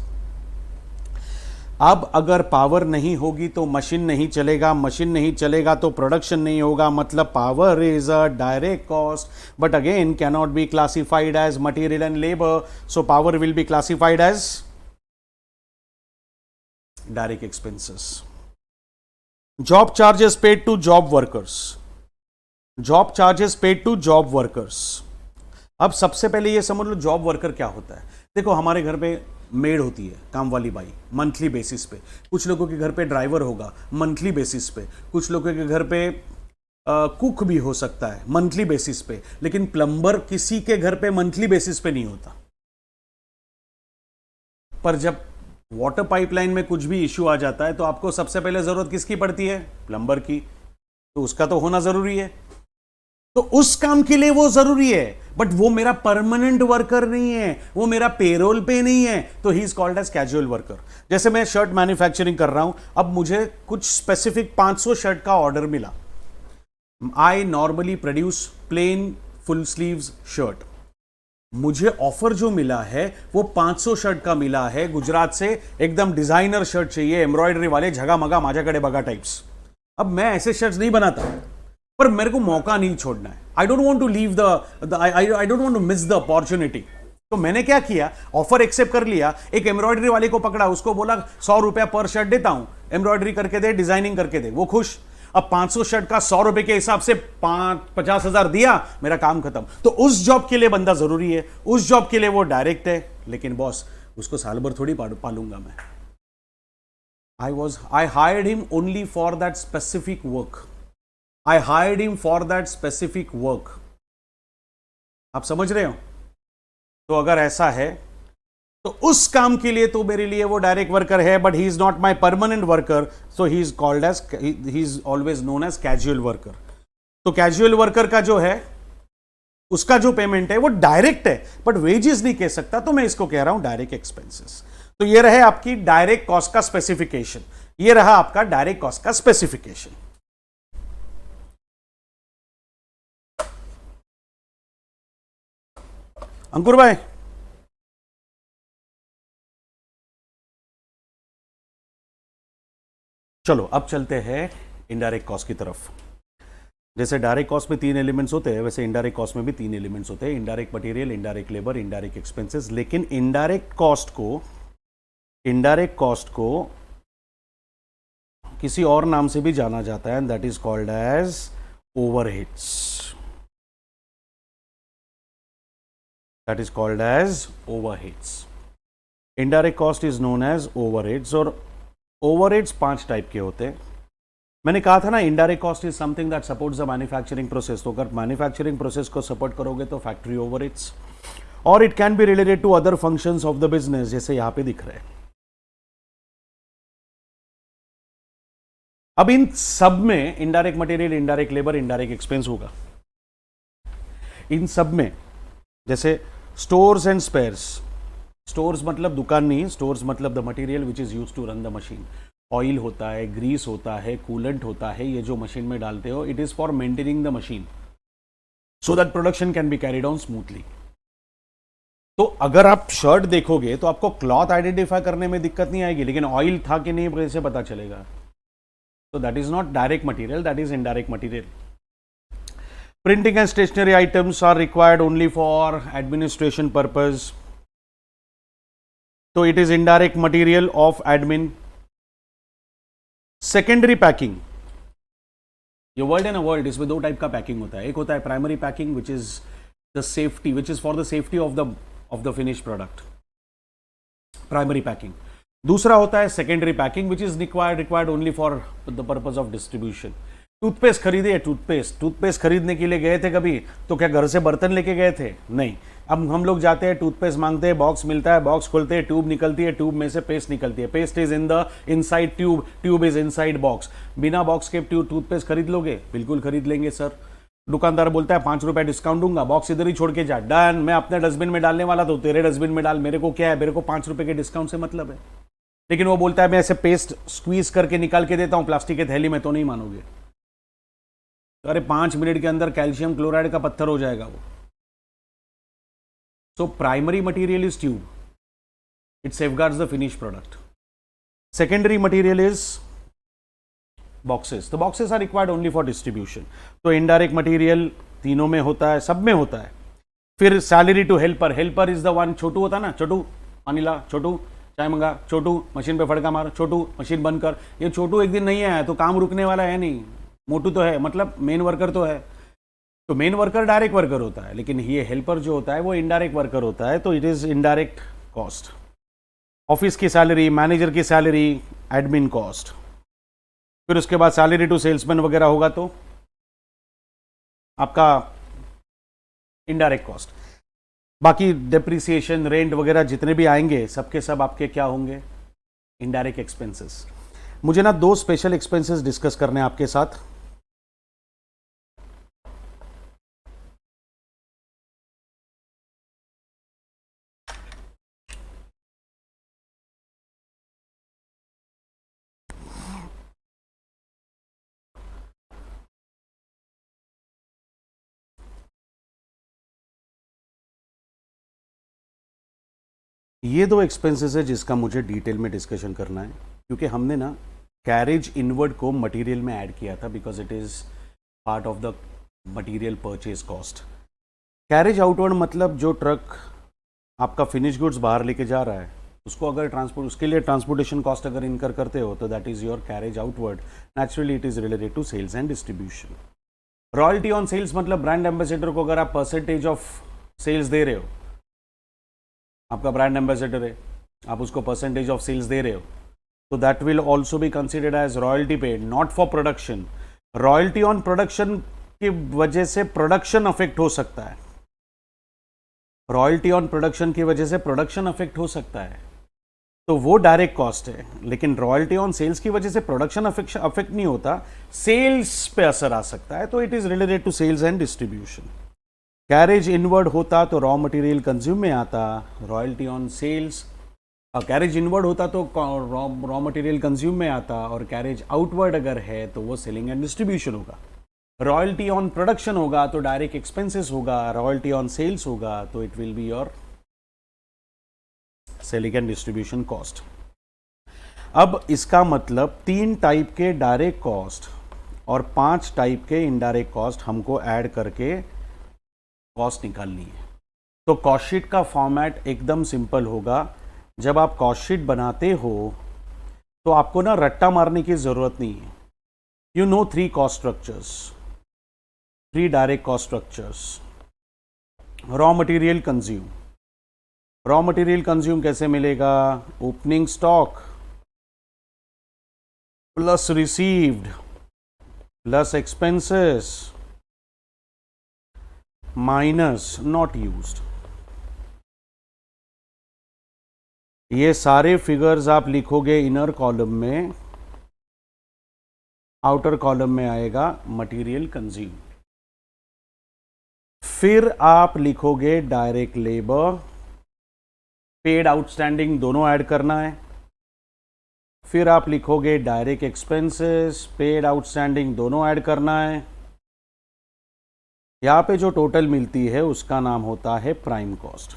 अब अगर पावर नहीं होगी तो मशीन नहीं चलेगा, मशीन नहीं चलेगा तो प्रोडक्शन नहीं होगा, मतलब power is a direct cost, but again cannot be classified as material and labour, so power will be classified as direct expenses. Job charges paid to job workers. Job charges paid to job workers. अब सबसे पहले ये समझ लो जॉब वर्कर क्या होता है। देखो, हमारे घर पे मेड होती है, काम वाली बाई, मंथली बेसिस पे। कुछ लोगों के घर पे ड्राइवर होगा मंथली बेसिस पे। कुछ लोगों के घर पे कुक भी हो सकता है मंथली बेसिस पे। लेकिन प्लम्बर किसी के घर पे मंथली बेसिस पे नहीं होता। पर जब वाटर पाइपलाइन में कुछ भी इश्यू आ जाता है तो आपको सबसे पहले जरूरत किसकी पड़ती है? प्लम्बर की। तो उसका तो होना जरूरी है, तो उस काम के लिए वो जरूरी है, बट वो मेरा परमानेंट वर्कर नहीं है, वो मेरा पेरोल पे नहीं है, तो he is called as casual worker. जैसे मैं शर्ट मैन्युफैक्चरिंग कर रहा हूं, अब मुझे कुछ स्पेसिफिक 500 शर्ट का ऑर्डर मिला। I normally produce plain full sleeves shirt. मुझे ऑफर जो मिला है वो 500 शर्ट का मिला है गुजरात से, एकदम डिजाइनर शर्ट चाहिए, एम्ब्रॉयडरी वाले, झगा मगा माझ्याकडे बघा टाइप्स। अब मैं ऐसे शर्ट्स नहीं बनाता, पर मेरे को मौका नहीं छोड़ना है। I don't want to leave I don't want to miss the opportunity. तो मैंने क्या किया, ऑफर एक्सेप्ट कर लिया। एक एम्ब्रॉयडरी वाले को पकड़ा, उसको बोला 100 रुपया पर शर्ट देता हूं, एम्ब्रॉयडरी करके दे, डिजाइनिंग करके दे। वो खुश। अब 500 शर्ट का 100 रुपए के हिसाब से 50,000 दिया, मेरा काम खत्म। तो उस जॉब के लिए बंदा जरूरी है, उस जॉब के लिए वो डायरेक्ट है। लेकिन बॉस, उसको साल भर थोड़ी पालूंगा मैं। I hired him only for that specific work. I hired him for that specific work. आप समझ रहे हो? तो अगर ऐसा है तो उस काम के लिए तो मेरे लिए वो डायरेक्ट वर्कर है, but he is not my permanent worker, so he is called as, he is always known as casual worker. तो कैजुअल वर्कर का जो है, उसका जो पेमेंट है वो डायरेक्ट है, बट वेजेस नहीं कह सकता, तो मैं इसको कह रहा हूं डायरेक्ट एक्सपेंसेस। तो ये रहे आपकी डायरेक्ट कॉस्ट का स्पेसिफिकेशन, ये रहा आपका डायरेक्ट कॉस्ट का स्पेसिफिकेशन। अंकुर भाई, चलो अब चलते हैं इनडायरेक्ट कॉस्ट की तरफ। जैसे डायरेक्ट कॉस्ट में 3 एलिमेंट्स होते हैं, वैसे इनडायरेक्ट कॉस्ट में भी 3 एलिमेंट्स होते हैं, indirect material, indirect labour, indirect expenses. लेकिन इनडायरेक्ट कॉस्ट को किसी और नाम से भी जाना जाता है, that is called as overheads. That is called as overheads. Indirect cost is known as overheads, और overheads 5 टाइप के होते हैं। मैंने कहा था ना, indirect cost is something that supports the manufacturing process. तो अगर मैन्युफैक्चरिंग प्रोसेस को सपोर्ट करोगे तो फैक्ट्री ओवरहेड्स, और it can be related to other functions of the business, जैसे यहां पे दिख रहे हैं। अब इन सब में indirect material, indirect labour, indirect expense होगा। इन सब में जैसे स्टोर्स एंड स्पेयर्स, स्टोर्स मतलब दुकान नहीं, स्टोर्स मतलब the material which is use to run the machine. Oil होता है, ग्रीस होता है, कूलेंट होता है, ये जो मशीन में डालते हो, it is for maintaining the machine so that production can be carried on smoothly. तो अगर आप शर्ट देखोगे तो आपको क्लॉथ आइडेंटिफाई करने में दिक्कत नहीं आएगी, लेकिन ऑयल था कि नहीं कैसे पता चलेगा? तो that is not direct material, that is indirect material. Printing and stationery items are required only for administration purpose. So it is indirect material of admin. Secondary packing. ये वर्ल्ड है ना, वर्ल्ड, इसमें दो टाइप का पैकिंग होता है। एक होता है primary packing which is the safety, which is for the safety of the finish product, primary packing. दूसरा होता है secondary packing which is required only for the purpose of distribution. Toothpaste खरीदे, टूथपेस्ट खरीदने के लिए गए थे कभी, तो क्या घर से बर्तन लेके गए थे? नहीं। अब हम लोग जाते हैं, टूथपेस्ट मांगते हैं, बॉक्स मिलता है, बॉक्स खोलते हैं, ट्यूब निकलती है, ट्यूब में से पेस्ट निकलती है, paste is in the inside tube, tube is inside box. बिना बॉक्स के टूथपेस्ट खरीद लोगे? बिल्कुल खरीद लेंगे सर। दुकानदार बोलता है 5 रुपए डिस्काउंट दूंगा, बॉक्स इधर ही छोड़ के जा, डन, मैं अपने डस्टबिन में डालने वाला, तो तेरे डस्टबिन में डाल, मेरे को क्या है, मेरे को 5 रुपए के डिस्काउंट से मतलब है। लेकिन वो बोलता है मैं ऐसे पेस्ट स्क्वीज करके निकाल के देता हूं प्लास्टिक के थैली में, तो नहीं मानोगे। अरे 5 मिनट के अंदर कैल्शियम क्लोराइड का पत्थर हो जाएगा वो। So primary material is tube, it safeguards the finish product. Secondary material is boxes, तो boxes are required only for distribution. तो इनडायरेक्ट मटेरियल तीनों में होता है, सब में होता है। फिर salary to helper, helper is the one, छोटू होता है ना, छोटू पानी ला, छोटू चाय मंगा, छोटू मशीन पे फड़का मार, छोटू मशीन बंद कर। ये छोटू एक दिन नहीं आया तो काम रुकने वाला है नहीं, मोटू तो है, मतलब मेन वर्कर तो है। तो मेन वर्कर डायरेक्ट वर्कर होता है, लेकिन ये हेल्पर जो होता है वो इनडायरेक्ट वर्कर होता है, तो it is indirect cost. Office की सैलरी, मैनेजर की सैलरी, एडमिन कॉस्ट। फिर उसके बाद सैलरी टू सेल्समैन वगैरह होगा तो आपका इनडायरेक्ट कॉस्ट। बाकी डेप्रिसिएशन, रेंट वगैरह जितने भी आएंगे सबके सब आपके क्या होंगे? Indirect expenses. मुझे ना 2 स्पेशल एक्सपेंसेस डिस्कस करने हैं आपके साथ। ये 2 एक्सपेंसेस है जिसका मुझे डिटेल में डिस्कशन करना है, क्योंकि हमने ना कैरेज इनवर्ड को मटेरियल में ऐड किया था, because it is part of the material purchase cost. Carriage outward मतलब जो ट्रक आपका फिनिश गुड्स बाहर लेके जा रहा है, उसको अगर ट्रांसपोर्ट, उसके लिए ट्रांसपोर्टेशन कॉस्ट अगर इनकर करते हो तो that is your carriage outward. Naturally it is related to sales and distribution. Royalty on sales मतलब ब्रांड एम्बेसडर को अगर आप परसेंटेज ऑफ सेल्स दे रहे हो, आपका ब्रांड एम्बेसडर है, आप उसको परसेंटेज ऑफ सेल्स दे रहे हो, तो that will also be considered as royalty paid, not for production. Royalty on production की वजह से प्रोडक्शन अफेक्ट हो सकता है, रॉयल्टी ऑन प्रोडक्शन की वजह से प्रोडक्शन अफेक्ट हो सकता है, तो वो डायरेक्ट कॉस्ट है। लेकिन रॉयल्टी ऑन सेल्स की वजह से प्रोडक्शन अफेक्ट नहीं होता, सेल्स पे असर आ सकता है, तो it is related to sales and distribution. Carriage inward होता तो रॉ मटेरियल कंज्यूम में आता, royalty on sales, carriage inward होता तो रॉ मटेरियल कंज्यूम में आता, और कैरेज आउटवर्ड अगर है तो वो सेलिंग एंड डिस्ट्रीब्यूशन होगा। रॉयल्टी ऑन प्रोडक्शन होगा तो डायरेक्ट एक्सपेंसेस होगा, रॉयल्टी ऑन सेल्स होगा तो it will be your selling and distribution cost. अब इसका मतलब 3 टाइप के डायरेक्ट कॉस्ट और 5 टाइप के इनडायरेक्ट कॉस्ट हमको ऐड करके कॉस्ट निकालनी है। तो कॉस्ट शीट का फॉर्मेट एकदम सिंपल होगा। जब आप कॉस्ट शीट बनाते हो तो आपको ना रट्टा मारने की जरूरत नहीं है। You know 3 cost structures, 3 direct cost structures. Raw material consume, raw material consume कैसे मिलेगा? Opening stock plus received plus expenses minus not used. ये सारे फिगर्स आप लिखोगे इनर कॉलम में, आउटर कॉलम में आएगा मटेरियल कंज्यूम। फिर आप लिखोगे डायरेक्ट लेबर, पेड आउटस्टैंडिंग दोनों ऐड करना है। फिर आप लिखोगे डायरेक्ट एक्सपेंसेस, पेड आउटस्टैंडिंग दोनों ऐड करना है। यहाँ पे जो टोटल मिलती है उसका नाम होता है प्राइम कॉस्ट।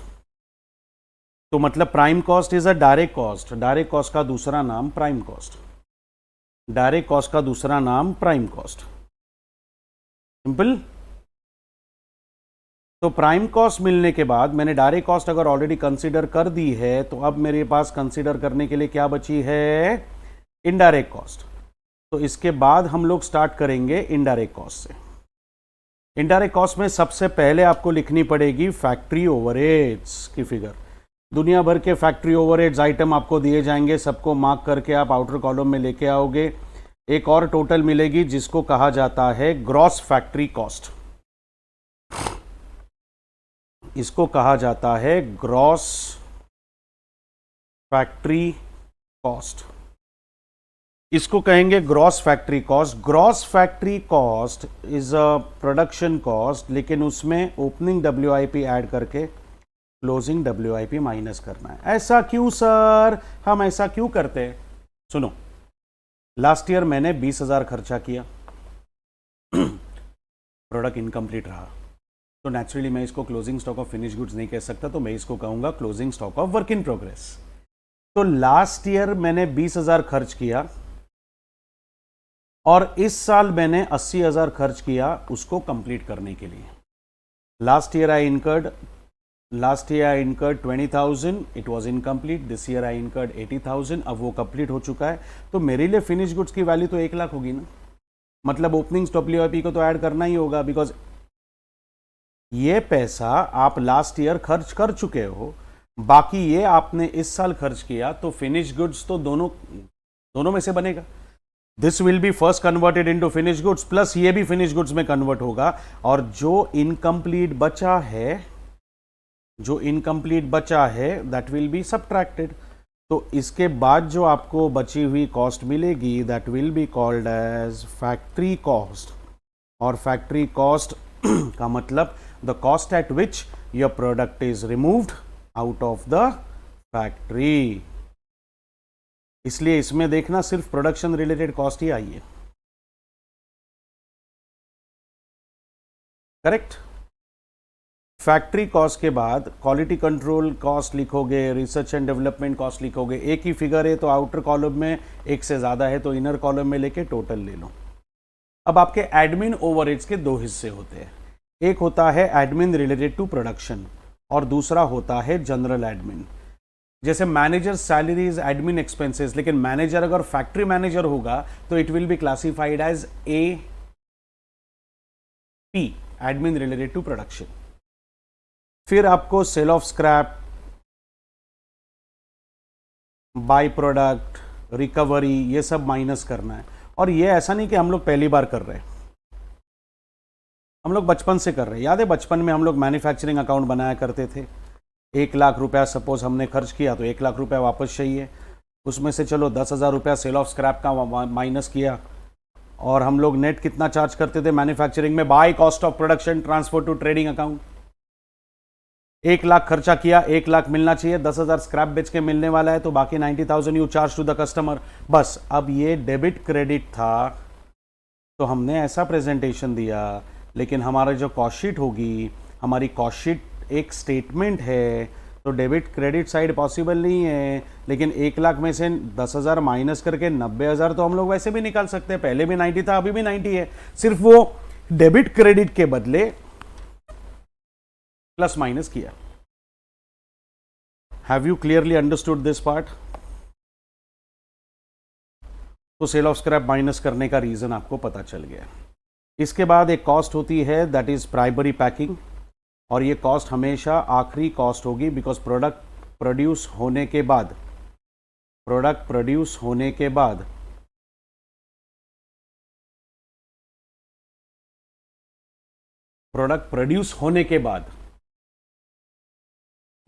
तो मतलब prime cost is a direct cost, direct cost का दूसरा नाम प्राइम कॉस्ट, डायरेक्ट कॉस्ट का दूसरा नाम प्राइम कॉस्ट। सिंपल। तो प्राइम कॉस्ट मिलने के बाद मैंने डायरेक्ट कॉस्ट अगर ऑलरेडी कंसीडर कर दी है, तो अब मेरे पास कंसीडर करने के लिए क्या बची है? Indirect cost. तो इसके बाद हम लोग स्टार्ट करेंगे इनडायरेक्ट कॉस्ट से। इनडायरेक्ट कॉस्ट में सबसे पहले आपको लिखनी पड़ेगी फैक्ट्री ओवरहेड्स की फिगर। दुनिया भर के फैक्ट्री ओवरहेड्स आइटम आपको दिए जाएंगे, सबको मार्क करके आप आउटर कॉलम में लेके आओगे। एक और टोटल मिलेगी जिसको कहा जाता है ग्रॉस फैक्ट्री कॉस्ट। इसको कहा जाता है ग्रॉस फैक्ट्री कॉस्ट। इसको कहेंगे gross factory cost. Gross factory cost is a production cost, लेकिन उसमें ओपनिंग WIP ऐड करके क्लोजिंग WIP माइनस करना है। ऐसा क्यों सर, हम ऐसा क्यों करते हैं? सुनो, लास्ट ईयर मैंने 20,000 खर्चा किया, प्रोडक्ट इनकम्प्लीट रहा, तो नेचुरली मैं इसको closing stock of finish goods नहीं कह सकता, तो मैं इसको कहूंगा closing stock of work in progress. तो लास्ट ईयर मैंने 20,000 खर्च किया और इस साल मैंने 80,000 खर्च किया उसको कंप्लीट करने के लिए। Last year I incurred 20,000, it was incomplete. This year I incurred 80,000, अब वो कंप्लीट हो चुका है। तो मेरे लिए फिनिश गुड्स की वैल्यू तो 1 लाख होगी ना, मतलब ओपनिंग WIP को तो ऐड करना ही होगा, बिकॉज ये पैसा आप लास्ट ईयर खर्च कर चुके हो, बाकी ये आपने इस साल खर्च किया, तो फिनिश गुड्स तो दोनों में से बनेगा। This will B first converted into finish goods, plus ये भी फिनिश गुड्स में कन्वर्ट होगा, और जो इनकम्प्लीट बचा है दैट विल बी सबट्रैक्टेड। तो इसके बाद जो आपको बची हुई कॉस्ट मिलेगी that will be called as factory cost. और फैक्ट्री कॉस्ट का मतलब the cost at which your product is removed out of the factory। इसलिए इसमें देखना सिर्फ प्रोडक्शन रिलेटेड कॉस्ट ही आई है। करेक्ट। फैक्ट्री कॉस्ट के बाद क्वालिटी कंट्रोल कॉस्ट लिखोगे, रिसर्च एंड डेवलपमेंट कॉस्ट लिखोगे। एक ही फिगर है तो आउटर कॉलम में एक से ज्यादा है तो इनर कॉलम में लेके टोटल ले लो। अब आपके एडमिन ओवरहेड्स के दो हिस्से होते हैं, एक होता है एडमिन रिलेटेड टू प्रोडक्शन और दूसरा होता है जनरल एडमिन। जैसे मैनेजर सैलरीज एडमिन एक्सपेंसेस, लेकिन मैनेजर अगर फैक्ट्री मैनेजर होगा तो it will be classified as AP, admin related to production. फिर आपको sale of scrap, by product, recovery, ये सब माइनस करना है। और ये ऐसा नहीं कि हम लोग पहली बार कर रहे हैं, हम लोग बचपन से कर रहे हैं। याद है बचपन में हम लोग मैन्युफैक्चरिंग अकाउंट बनाया करते थे। 1 लाख रुपया सपोज हमने खर्च किया तो 1 लाख रुपया वापस चाहिए, उसमें से चलो 10,000 रुपया सेल ऑफ स्क्रैप का माइनस किया, और हम लोग नेट कितना चार्ज करते थे मैन्युफैक्चरिंग में? By cost of production transfer to trading account. 1 lakh खर्चा किया, 1 लाख मिलना चाहिए, 10,000 स्क्रैप बेच के मिलने वाला है, तो बाकी 90,000 you charge to the customer. बस अब ये डेबिट क्रेडिट था तो हमने ऐसा प्रेजेंटेशन दिया, लेकिन हमारा जो कॉस्ट शीट होगी, हमारी कॉस्ट शीट एक स्टेटमेंट है, तो डेबिट क्रेडिट साइड पॉसिबल नहीं है। लेकिन 1 लाख में से 10,000 माइनस करके 90,000 तो हम लोग वैसे भी निकाल सकते हैं। पहले भी 90 था, अभी भी 90 है, सिर्फ वो डेबिट क्रेडिट के बदले प्लस माइनस किया। Have you clearly understood this part? तो सेल ऑफ स्क्रैप माइनस करने का रीजन आपको पता चल गया। इसके बाद एक कॉस्ट होती है दैट इज प्राइमरी पैकिंग, और ये कॉस्ट हमेशा आखिरी कॉस्ट होगी, बिकॉज प्रोडक्ट प्रोड्यूस होने के बाद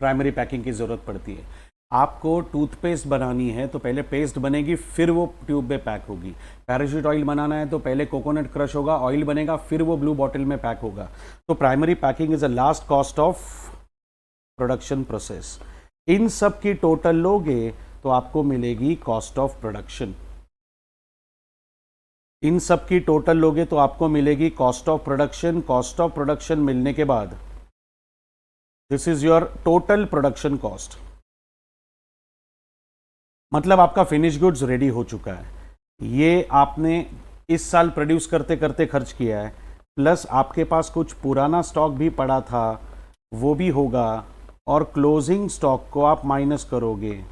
प्राइमरी पैकिंग की जरूरत पड़ती है। आपको टूथपेस्ट बनानी है तो पहले पेस्ट बनेगी, फिर वो ट्यूब में पैक होगी। पैराशूट ऑयल बनाना है तो पहले कोकोनट क्रश होगा, ऑयल बनेगा, फिर वो ब्लू बॉटल में पैक होगा। तो primary packing is a last cost of production process. इन सब की टोटल लोगे तो आपको मिलेगी कॉस्ट ऑफ प्रोडक्शन। इन सब की टोटल लोगे तो आपको मिलेगी cost of production. Cost of production मिलने के बाद this is your total production cost, मतलब आपका फिनिश गुड्स रेडी हो चुका है। ये आपने इस साल प्रोड्यूस करते करते खर्च किया है, प्लस आपके पास कुछ पुराना स्टॉक भी पड़ा था वो भी होगा, और क्लोजिंग स्टॉक को आप माइनस करोगे।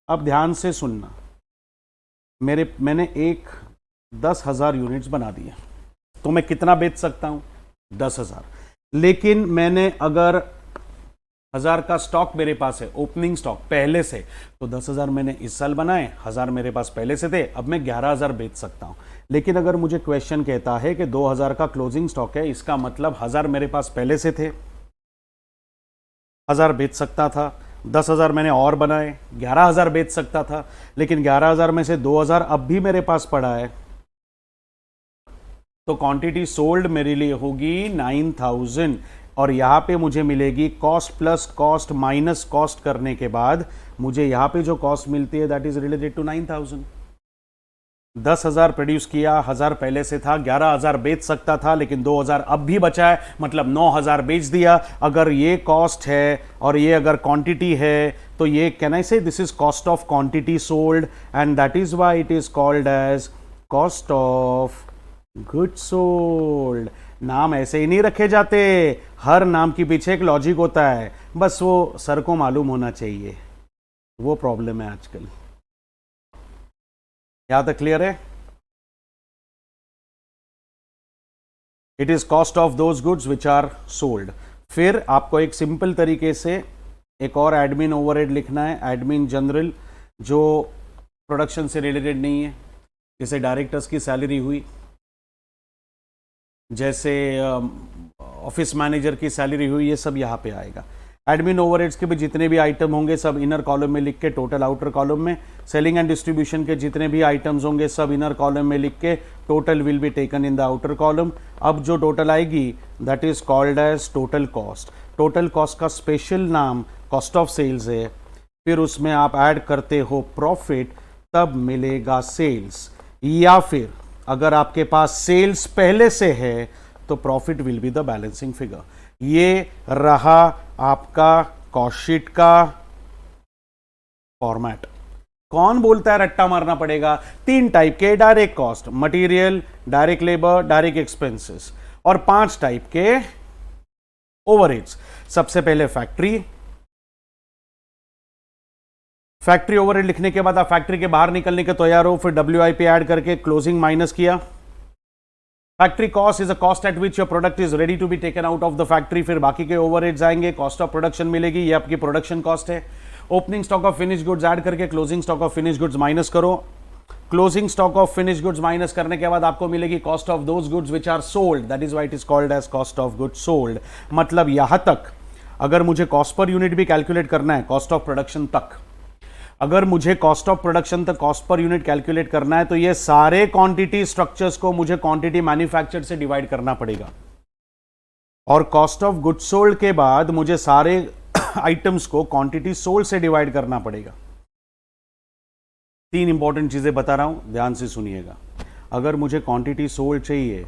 अब ध्यान से सुनना, मैंने एक 10,000 यूनिट्स बना दिए, तो मैं कितना बेच सकता हूं? 10,000। लेकिन मैंने अगर 1,000 का स्टॉक मेरे पास है, ओपनिंग स्टॉक पहले से, तो 10,000 मैंने इस साल बनाए, 1,000 मेरे पास पहले से थे, अब मैं 11,000 बेच सकता हूं। लेकिन अगर मुझे क्वेश्चन कहता है कि 2,000 का क्लोजिंग स्टॉक है, इसका मतलब 1,000 मेरे पास पहले से थे, 1,000 बेच सकता था, 10,000 मैंने और बनाए, 11,000 बेच सकता था, लेकिन 11,000 में से 2,000 अब भी मेरे पास पड़ा है, तो क्वांटिटी सोल्ड मेरे लिए होगी 9,000। और यहां पे मुझे मिलेगी cost plus cost minus cost करने के बाद मुझे यहां पे जो कॉस्ट मिलती है that is related to 9,000। 10,000 produce किया, 1,000 पहले से था, 11,000 बेच सकता था, लेकिन 2,000 अब भी बचा है, मतलब 9,000 बेच दिया। अगर ये कॉस्ट है और ये अगर क्वांटिटी है तो ये can I say this is cost of quantity sold, and that is why it is called as cost of goods sold. नाम ऐसे ही नहीं रखे जाते, हर नाम के पीछे एक लॉजिक होता है, बस वो सर को मालूम होना चाहिए, वो प्रॉब्लम है आजकल। यहां तक क्लियर है? It is cost of those goods which are sold. फिर आपको एक सिंपल तरीके से एक और एडमिन ओवरहेड लिखना है, एडमिन जनरल, जो प्रोडक्शन से रिलेटेड नहीं है, जैसे डायरेक्टर्स की सैलरी हुई, जैसे ऑफिस मैनेजर की सैलरी हुई, ये सब यहाँ पे आएगा। एडमिन ओवरहेड्स के भी जितने भी आइटम होंगे सब इनर कॉलम में लिख के टोटल आउटर कॉलम में, सेलिंग एंड डिस्ट्रीब्यूशन के जितने भी आइटम्स होंगे सब इनर कॉलम में लिख के total will be taken in the outer column. अब जो टोटल आएगी that is called as total cost. Total cost का स्पेशल नाम कॉस्ट ऑफ सेल्स है। फिर उसमें आप ऐड करते हो प्रॉफिट, तब मिलेगा सेल्स, या फिर अगर आपके पास सेल्स पहले से है तो profit will be the balancing figure. ये रहा आपका कॉस्ट शीट का फॉर्मेट। कौन बोलता है रट्टा मारना पड़ेगा? 3 टाइप के direct cost, material, direct labour, direct expenses, और 5 टाइप के ओवरहेड्स। सबसे पहले फैक्ट्री ओवरहेड लिखने के बाद आप फैक्ट्री के बाहर निकलने के तैयार हो, फिर WIP ऐड करके क्लोजिंग माइनस किया। Factory cost is a cost at which your product is ready to be taken out of the factory. फिर बाकी के ओवरहेड्स आएंगे, कॉस्ट ऑफ प्रोडक्शन मिलेगी, ये आपकी प्रोडक्शन कॉस्ट है। Opening stock of finish goods add करके closing stock of finish goods minus करो। Closing stock of finish goods minus करने के बाद आपको मिलेगी cost of those goods which are sold, that is why it is called as cost of goods sold. मतलब यहां तक अगर मुझे कॉस्ट पर यूनिट भी कैलकुलेट करना है, कॉस्ट ऑफ प्रोडक्शन तक, अगर मुझे कॉस्ट ऑफ प्रोडक्शन तक कॉस्ट पर यूनिट कैलकुलेट करना है, तो ये सारे क्वांटिटी स्ट्रक्चर्स को मुझे क्वांटिटी मैन्युफैक्चर्ड से डिवाइड करना पड़ेगा। और कॉस्ट ऑफ गुड्स सोल्ड के बाद मुझे सारे आइटम्स को क्वांटिटी सोल्ड से डिवाइड करना पड़ेगा। 3 इंपॉर्टेंट चीजें बता रहा हूं, ध्यान से सुनिएगा। अगर मुझे क्वांटिटी सोल्ड चाहिए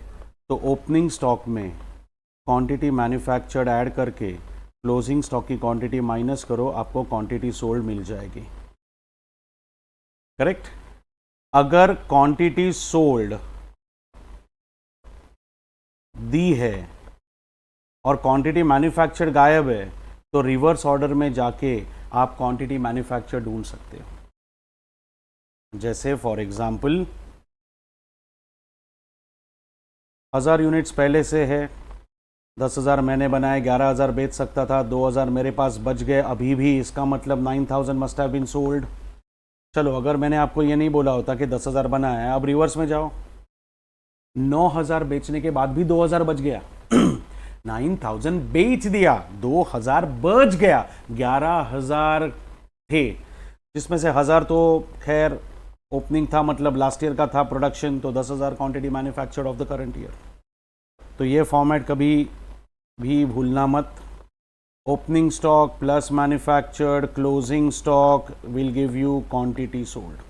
तो ओपनिंग स्टॉक में क्वांटिटी मैन्युफैक्चर्ड ऐड करके क्लोजिंग स्टॉक की क्वांटिटी माइनस करो, आपको क्वांटिटी सोल्ड मिल जाएगी। करेक्ट? अगर क्वांटिटी सोल्ड दी है और क्वांटिटी मैन्युफैक्चर्ड गायब है, तो रिवर्स ऑर्डर में जाके आप क्वांटिटी मैन्युफैक्चर्ड ढूंढ सकते हो। जैसे फॉर एग्जांपल 1,000 यूनिट्स पहले से है, 10,000 मैंने बनाए, 11,000 बेच सकता था, 2,000 मेरे पास बच गए अभी भी, इसका मतलब 9,000 मस्ट हैव बीन सोल्ड। चलो, अगर मैंने आपको ये नहीं बोला होता कि 10,000 बनाया है, अब रिवर्स में जाओ, 9,000 बेचने के बाद भी 2,000 बच गया 9,000 बेच दिया, 2,000 बच गया, 11,000 थे, जिसमें से 1,000 तो खैर ओपनिंग था, मतलब लास्ट ईयर का था प्रोडक्शन, तो 10,000 quantity manufactured of the current year. तो ये फॉर्मेट कभी भी भूलना मत। Opening stock plus manufactured closing stock will give you quantity sold.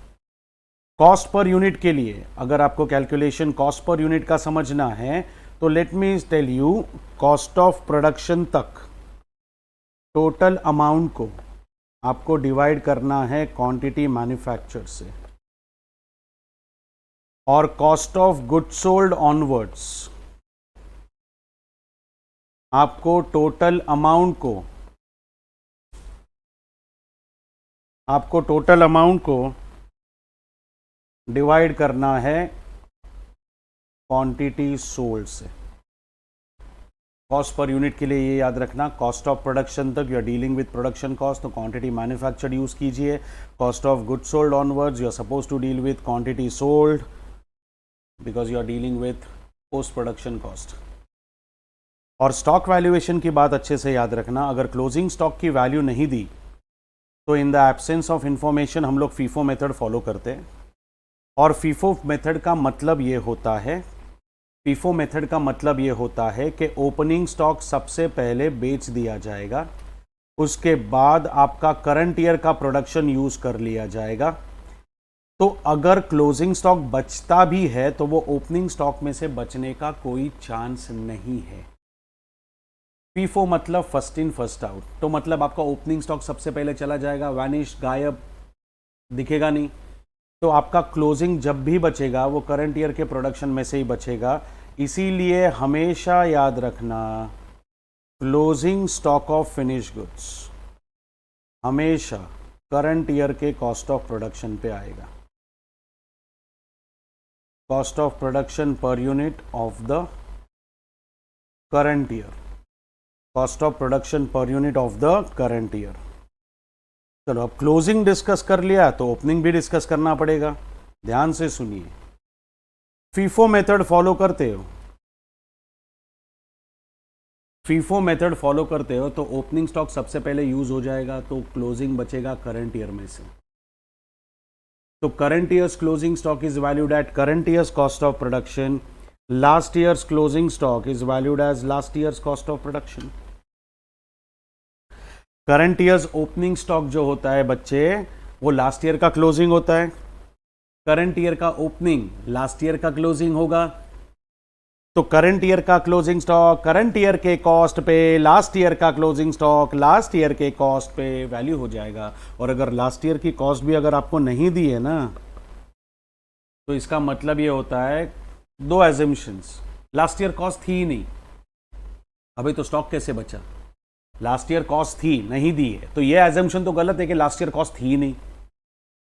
Cost पर यूनिट के लिए अगर आपको कैलकुलेशन कॉस्ट पर यूनिट का समझना है तो let me tell you, cost of production तक टोटल अमाउंट को आपको डिवाइड करना है क्वांटिटी मैन्युफैक्चर से, और cost of goods sold onwards आपको टोटल अमाउंट को डिवाइड करना है क्वांटिटी सोल्ड से। कॉस्ट पर यूनिट के लिए ये याद रखना, कॉस्ट ऑफ प्रोडक्शन तक you are dealing with production cost तो क्वांटिटी मैन्युफैक्चर्ड यूज कीजिए। Cost of goods sold onwards you are suppose to deal with quantity sold because you are dealing with post production cost. और स्टॉक वैल्यूएशन की बात अच्छे से याद रखना, अगर क्लोजिंग स्टॉक की वैल्यू नहीं दी तो in the absence of information हम लोग फीफो मेथड फॉलो करते हैं। और फीफो मेथड का मतलब ये होता है कि ओपनिंग स्टॉक सबसे पहले बेच दिया जाएगा, उसके बाद आपका करंट ईयर का प्रोडक्शन यूज कर लिया जाएगा। तो अगर क्लोजिंग स्टॉक बचता भी है तो वो ओपनिंग स्टॉक में से बचने का कोई चांस नहीं है। फीफो मतलब फर्स्ट इन फर्स्ट आउट, तो मतलब आपका ओपनिंग स्टॉक सबसे पहले चला जाएगा, वैनिश, गायब, दिखेगा नहीं। तो आपका क्लोजिंग जब भी बचेगा वो करंट ईयर के प्रोडक्शन में से ही बचेगा। इसीलिए हमेशा याद रखना, closing stock of finish goods हमेशा करंट ईयर के कॉस्ट ऑफ प्रोडक्शन पे आएगा। Cost of production per unit of the current year, cost of production per unit of the current year. चलो अब क्लोजिंग डिस्कस कर लिया तो ओपनिंग भी डिस्कस करना पड़ेगा। ध्यान से सुनिए, फीफो मेथड फॉलो करते हो तो ओपनिंग स्टॉक सबसे पहले यूज हो जाएगा, तो क्लोजिंग बचेगा करंट ईयर में से। तो current year's closing stock is valued at current year's cost of production, last year's closing stock is valued as last year's cost of production. Current year's opening stock जो होता है बच्चे, वो लास्ट ईयर का क्लोजिंग होता है। करंट ईयर का ओपनिंग लास्ट ईयर का क्लोजिंग होगा। तो करंट ईयर का क्लोजिंग स्टॉक करंट ईयर के कॉस्ट पे, लास्ट ईयर का क्लोजिंग स्टॉक लास्ट ईयर के कॉस्ट पे वैल्यू हो जाएगा। और अगर लास्ट ईयर की कॉस्ट भी अगर आपको नहीं दी है ना, तो इसका मतलब ये होता है दो एजम्पशंस, लास्ट ईयर कॉस्ट थी ही नहीं, अभी तो स्टॉक कैसे बचा? लास्ट ईयर कॉस्ट थी, नहीं दी है, तो ये एजम्पशन तो गलत है कि लास्ट ईयर कॉस्ट थी ही नहीं।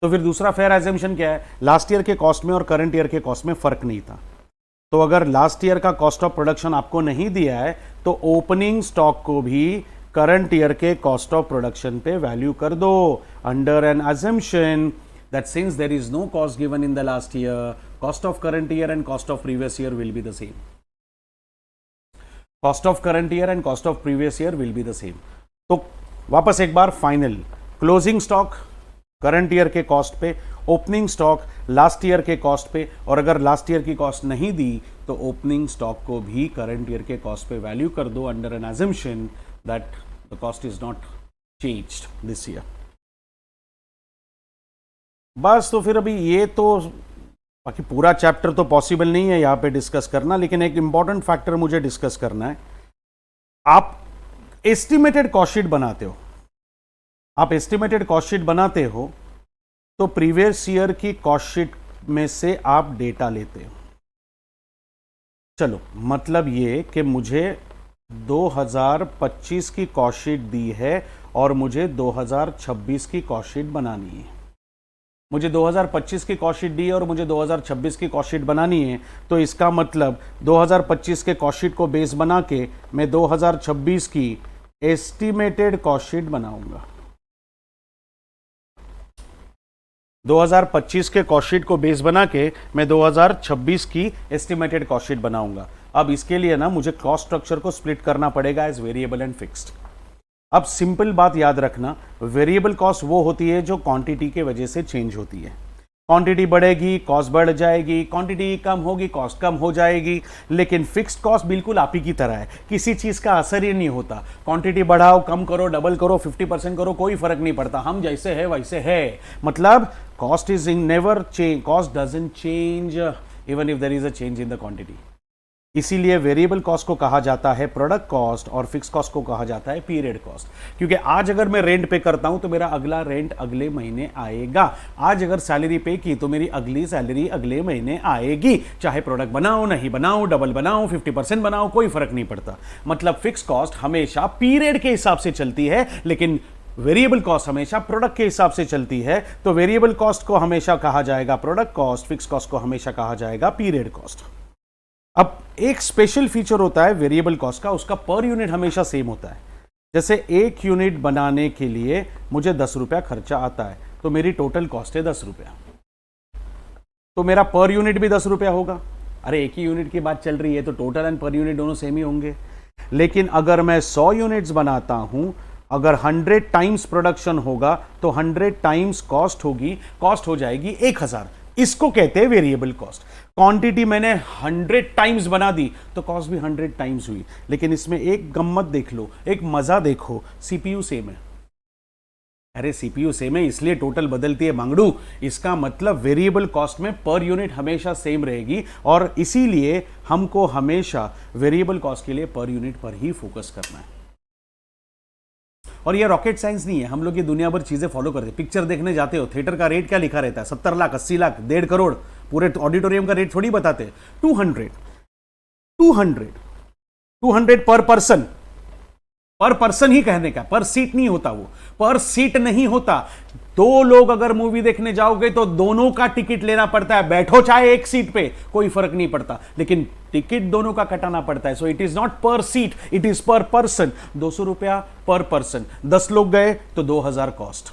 तो फिर दूसरा फेयर एजम्पशन क्या है? लास्ट ईयर के कॉस्ट में और करंट ईयर के कॉस्ट में फर्क नहीं था। तो अगर लास्ट ईयर का कॉस्ट ऑफ प्रोडक्शन आपको नहीं दिया है तो ओपनिंग स्टॉक को भी करंट ईयर के कॉस्ट ऑफ प्रोडक्शन पे वैल्यू कर दो, under N assumption that since there is no cost given in the last year, cost of current year and cost of previous year will be the same. Cost of current year and cost of previous year will be the same. तो वापस एक बार final, closing stock current year के कॉस्ट पे, ओपनिंग स्टॉक लास्ट ईयर के कॉस्ट पे, और अगर लास्ट ईयर की कॉस्ट नहीं दी तो ओपनिंग स्टॉक को भी करंट ईयर के कॉस्ट पे वैल्यू कर दो, under N assumption that the cost is not changed this year. बस, तो फिर अभी ये तो बाकी पूरा चैप्टर तो पॉसिबल नहीं है यहाँ पे डिस्कस करना, लेकिन एक इंपॉर्टेंट फैक्टर मुझे डिस्कस करना है। आप एस्टिमेटेड कॉस्ट शीट बनाते हो, तो प्रीवियस ईयर की कॉस्ट शीट में से आप डेटा लेते हो। चलो, मतलब ये कि मुझे 2025 की कॉस्ट शीट दी है और मुझे 2026 की कॉस्ट शीट बनानी है। मुझे 2025 की कॉस्ट शीट दी है और मुझे 2026 की कॉस्ट शीट बनानी है, तो इसका मतलब 2025 के कॉस्ट शीट को बेस बना के मैं 2026 की एस्टिमेटेड कॉस्ट शीट बनाऊंगा। 2025 के कॉस्ट शीट को बेस बना के मैं 2026 की एस्टिमेटेड कॉस्ट शीट बनाऊंगा। अब इसके लिए ना मुझे कॉस्ट स्ट्रक्चर को स्प्लिट करना पड़ेगा एज वेरिएबल एंड फिक्स्ड। अब सिंपल बात याद रखना, वेरिएबल कॉस्ट वो होती है जो क्वांटिटी के वजह से चेंज होती है। क्वांटिटी बढ़ेगी कॉस्ट बढ़ जाएगी, क्वांटिटी कम होगी कॉस्ट कम हो जाएगी। लेकिन फिक्स्ड कॉस्ट बिल्कुल आप ही की तरह है, किसी चीज का असर ही नहीं होता। क्वांटिटी बढ़ाओ, कम करो, डबल करो, 50% करो, कोई फर्क नहीं पड़ता, हम जैसे है वैसे है। मतलब cost is in never change, cost doesn't change even if there is a change in the quantity. इसीलिए वेरिएबल कॉस्ट को कहा जाता है प्रोडक्ट कॉस्ट और फिक्स कॉस्ट को कहा जाता है पीरियड कॉस्ट। क्योंकि आज अगर मैं रेंट पे करता हूं तो मेरा अगला रेंट अगले महीने आएगा, आज अगर सैलरी पे की तो मेरी अगली सैलरी अगले महीने आएगी। चाहे प्रोडक्ट बनाओ नहीं बनाओ, डबल बनाओ, 50% बनाओ, कोई फर्क नहीं पड़ता। मतलब फिक्स कॉस्ट हमेशा पीरियड के हिसाब से चलती है, लेकिन वेरिएबल कॉस्ट हमेशा प्रोडक्ट के हिसाब से चलती है। तो वेरिएबल कॉस्ट को हमेशा कहा जाएगा प्रोडक्ट कॉस्ट, फिक्स कॉस्ट को हमेशा कहा जाएगा पीरियड कॉस्ट। अब एक स्पेशल फीचर होता है वेरिएबल कॉस्ट का, उसका पर यूनिट हमेशा सेम होता है। जैसे एक यूनिट बनाने के लिए मुझे 10 रुपया खर्चा आता है, तो मेरी टोटल कॉस्ट है 10 रुपया, तो मेरा पर यूनिट भी 10 रुपया होगा। अरे एक ही यूनिट की बात चल रही है तो टोटल एंड पर यूनिट दोनों सेम ही होंगे। लेकिन अगर मैं 100 यूनिट्स बनाता हूं, अगर 100 टाइम्स प्रोडक्शन होगा तो 100 टाइम्स कॉस्ट होगी, कॉस्ट हो जाएगी 1000। इसको कहते हैं वेरिएबल कॉस्ट। क्वांटिटी मैंने 100 टाइम्स बना दी तो कॉस्ट भी 100 टाइम्स हुई। लेकिन इसमें एक गम्मत देख लो, एक मजा देखो, सीपीयू सेम है। अरे सीपीयू सेम है इसलिए टोटल बदलती है मांगड़ू। इसका मतलब वेरिएबल कॉस्ट में पर यूनिट हमेशा सेम रहेगी और इसीलिए हमको हमेशा वेरिएबल कॉस्ट के लिए पर यूनिट पर ही फोकस करना है। और ये रॉकेट साइंस नहीं है, हम लोग ये दुनिया भर चीजें फॉलो करते हैं। पिक्चर देखने जाते हो, थिएटर का रेट क्या लिखा रहता है? 70 लाख, 80 लाख, 1.5 करोड़। पूरे ऑडिटोरियम का रेट थोड़ी बताते। 200 पर पर्सन ही कहने का, पर सीट नहीं होता, वो पर सीट नहीं होता। 2 लोग अगर मूवी देखने जाओगे तो दोनों का टिकट लेना पड़ता है। बैठो चाहे एक सीट पे, कोई फर्क नहीं पड़ता, लेकिन टिकट दोनों का कटाना पड़ता है। सो इट इज नॉट पर सीट, इट इज पर पर्सन। 200 रुपया पर पर्सन। 10 लोग गए तो 2000 कॉस्ट,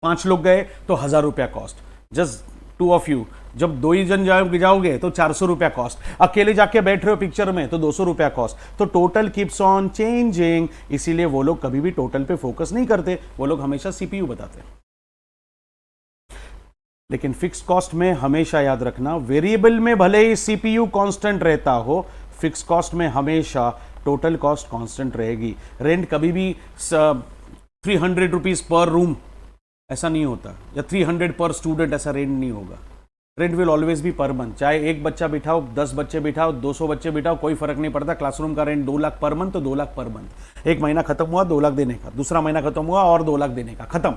5 लोग गए तो 1000 रुपया कॉस्ट। जस्ट 2 ऑफ यू, जब 2 ही जन जाओगे तो 400 रुपया कॉस्ट। अकेले जाके बैठ रहे हो पिक्चर में तो 200 रुपया कॉस्ट। तो टोटल कीप्स ऑन चेंजिंग। इसीलिए वो लोग कभी भी टोटल पे फोकस नहीं करते, वो लोग हमेशा सीपीयू बताते हैं। लेकिन फिक्स कॉस्ट में हमेशा याद रखना, वेरिएबल में भले ही सीपीयू कांस्टेंट रहता हो, फिक्स कॉस्ट में हमेशा टोटल कॉस्ट कांस्टेंट रहेगी। रेंट कभी भी 300 रुपीज पर रूम ऐसा नहीं होता, या 300 पर स्टूडेंट ऐसा रेंट नहीं होगा। Rent will always be per month. चाहे एक बच्चा बिठाओ, 10 बच्चे बिठाओ, 200 बच्चे बिठाओ, कोई फर्क नहीं पड़ता। क्लासरूम का रेंट 2 लाख पर मंथ तो 2 लाख पर मंथ। एक महीना खत्म हुआ 2 लाख देने का, दूसरा महीना खत्म हुआ और 2 लाख देने का, खत्म।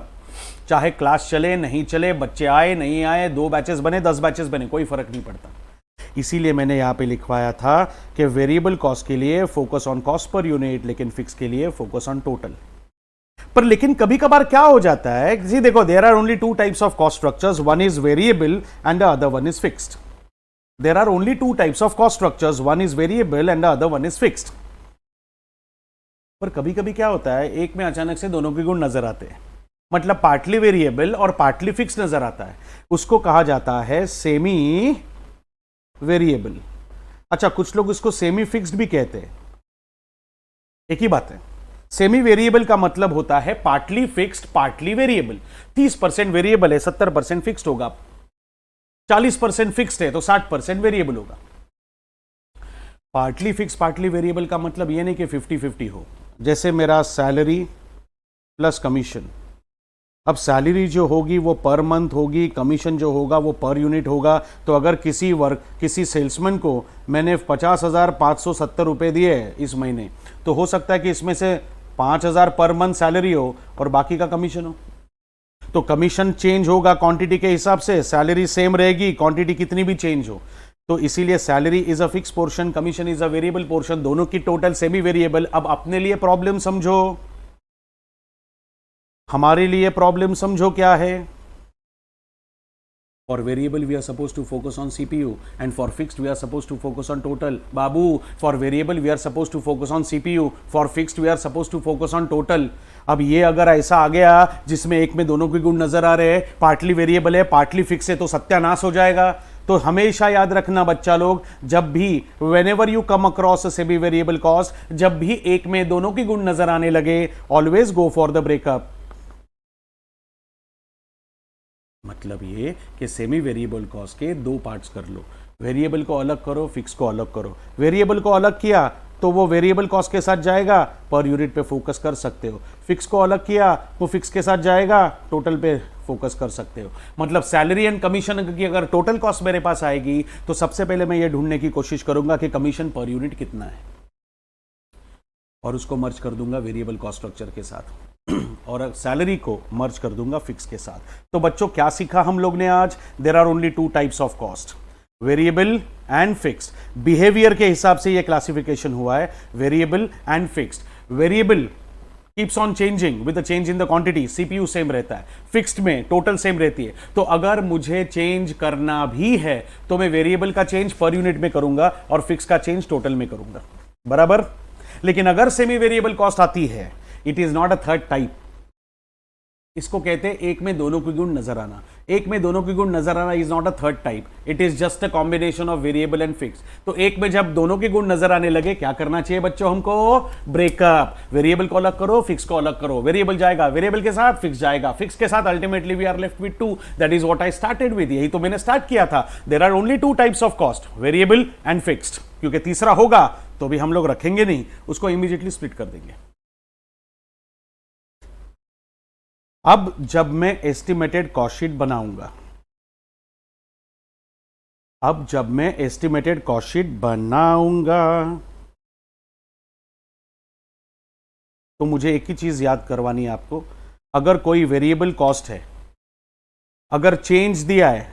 चाहे क्लास चले नहीं चले, बच्चे आए नहीं आए, 2 बैचेस बने 10 बैचेस बने, कोई फर्क नहीं पड़ता। इसीलिए मैंने यहां पे लिखवाया था कि वेरिएबल कॉस्ट के लिए फोकस ऑन कॉस्ट पर यूनिट, लेकिन फिक्स के लिए फोकस ऑन टोटल। पर लेकिन कभी कभार क्या हो जाता है, जी देखो, there are only 2 types of cost structures, one is variable and the other one is fixed. There are only 2 types of cost structures, one is variable and the other one is fixed. पर कभी कभी क्या होता है, एक में अचानक से दोनों के गुण नजर आते हैं, मतलब पार्टली वेरिएबल और पार्टली फिक्स नजर आता है। उसको कहा जाता है सेमी वेरिएबल। अच्छा, कुछ लोग इसको सेमी फिक्स्ड भी कहते हैं, एक ही बात है। सेमी वेरिएबल का मतलब होता है partly fixed partly variable. 30% variable है, 70% फिक्स्ड होगा। 40% फिक्स्ड है तो 60% वेरिएबल होगा। पार्टली फिक्स पार्टली वेरिएबल का मतलब यह नहीं कि 50-50 हो। जैसे मेरा सैलरी प्लस कमीशन, अब सैलरी जो होगी वो पर मंथ होगी, कमीशन जो होगा वो पर यूनिट होगा। तो अगर किसी सेल्समैन को मैंने 50,570 रुपये दिए इस महीने, तो हो सकता है कि इसमें से 5,000 पर मंथ सैलरी हो और बाकी का कमीशन हो। तो कमीशन चेंज होगा क्वांटिटी के हिसाब से, सैलरी सेम रहेगी क्वांटिटी कितनी भी चेंज हो। तो इसीलिए salary is a fix portion, commission is a variable portion, दोनों की टोटल सेमी वेरिएबल। अब अपने लिए प्रॉब्लम समझो, हमारे लिए प्रॉब्लम समझो क्या है। For variable we are supposed to focus on CPU and for fixed we are supposed to focus on total. Babu, for variable we are supposed to focus on CPU, for fixed we are supposed to focus on total. अब ये अगर ऐसा आ गया जिसमें एक में दोनों के गुण नजर आ रहे हैं, पार्टली वेरिएबल है पार्टली फिक्स है, तो सत्यानाश हो जाएगा। तो हमेशा याद रखना बच्चा लोग, जब भी whenever you come across a semi variable cost, जब भी एक में दोनों के गुण नजर आने लगे, always go for the breakup. मतलब ये कि सेमी वेरिएबल कॉस्ट के दो पार्ट्स कर लो, वेरिएबल को अलग करो, फिक्स को अलग करो। वेरिएबल को अलग किया तो वो वेरिएबल कॉस्ट के साथ जाएगा, पर यूनिट पे फोकस कर सकते हो। फिक्स को अलग किया वो फिक्स के साथ जाएगा, टोटल पे फोकस कर सकते हो। मतलब सैलरी एंड कमीशन की अगर टोटल कॉस्ट मेरे पास आएगी तो सबसे पहले मैं ये ढूंढने की कोशिश करूंगा कि कमीशन पर यूनिट कितना है, और उसको मर्ज कर दूंगा वेरिएबल कॉस्ट स्ट्रक्चर के साथ और सैलरी को मर्ज कर दूंगा फिक्स के साथ। तो बच्चों क्या सीखा हम लोग ने आज? There are only two types of cost, variable and fixed. Behaviour के हिसाब से ये क्लासिफिकेशन हुआ है, variable and fixed. Variable keeps on changing with the change in the quantity, CPU same रहता है, फिक्स्ड में टोटल सेम रहती है। तो अगर मुझे चेंज करना भी है तो मैं वेरिएबल का चेंज पर यूनिट में करूंगा और फिक्स का चेंज टोटल में करूंगा, बराबर। लेकिन अगर सेमी वेरिएबल कॉस्ट आती है, it is not a third type. इसको कहते हैं एक में दोनों के गुण नजर आना। एक में दोनों के गुण नजर आना is not a third type, it is just a combination of variable and fix. तो एक में जब दोनों के गुण नजर आने लगे, क्या करना चाहिए बच्चों हमको? ब्रेकअप। वेरिएबल को अलग करो, फिक्स को अलग करो। वेरिएबल जाएगा वेरिएबल के साथ, फिक्स जाएगा फिक्स के साथ, ultimately we are left with two. That is what I started with, यही तो मैंने स्टार्ट किया था। There are only two types of cost, variable and fixed. क्योंकि तीसरा होगा तो भी हम लोग रखेंगे नहीं, उसको इमीडिएटली स्प्लिट कर देंगे। अब जब मैं एस्टिमेटेड कॉस्ट शीट बनाऊंगा, अब जब मैं एस्टिमेटेड कॉस्ट शीट बनाऊंगा तो मुझे एक ही चीज याद करवानी है आपको। अगर कोई वेरिएबल कॉस्ट है, अगर चेंज दिया है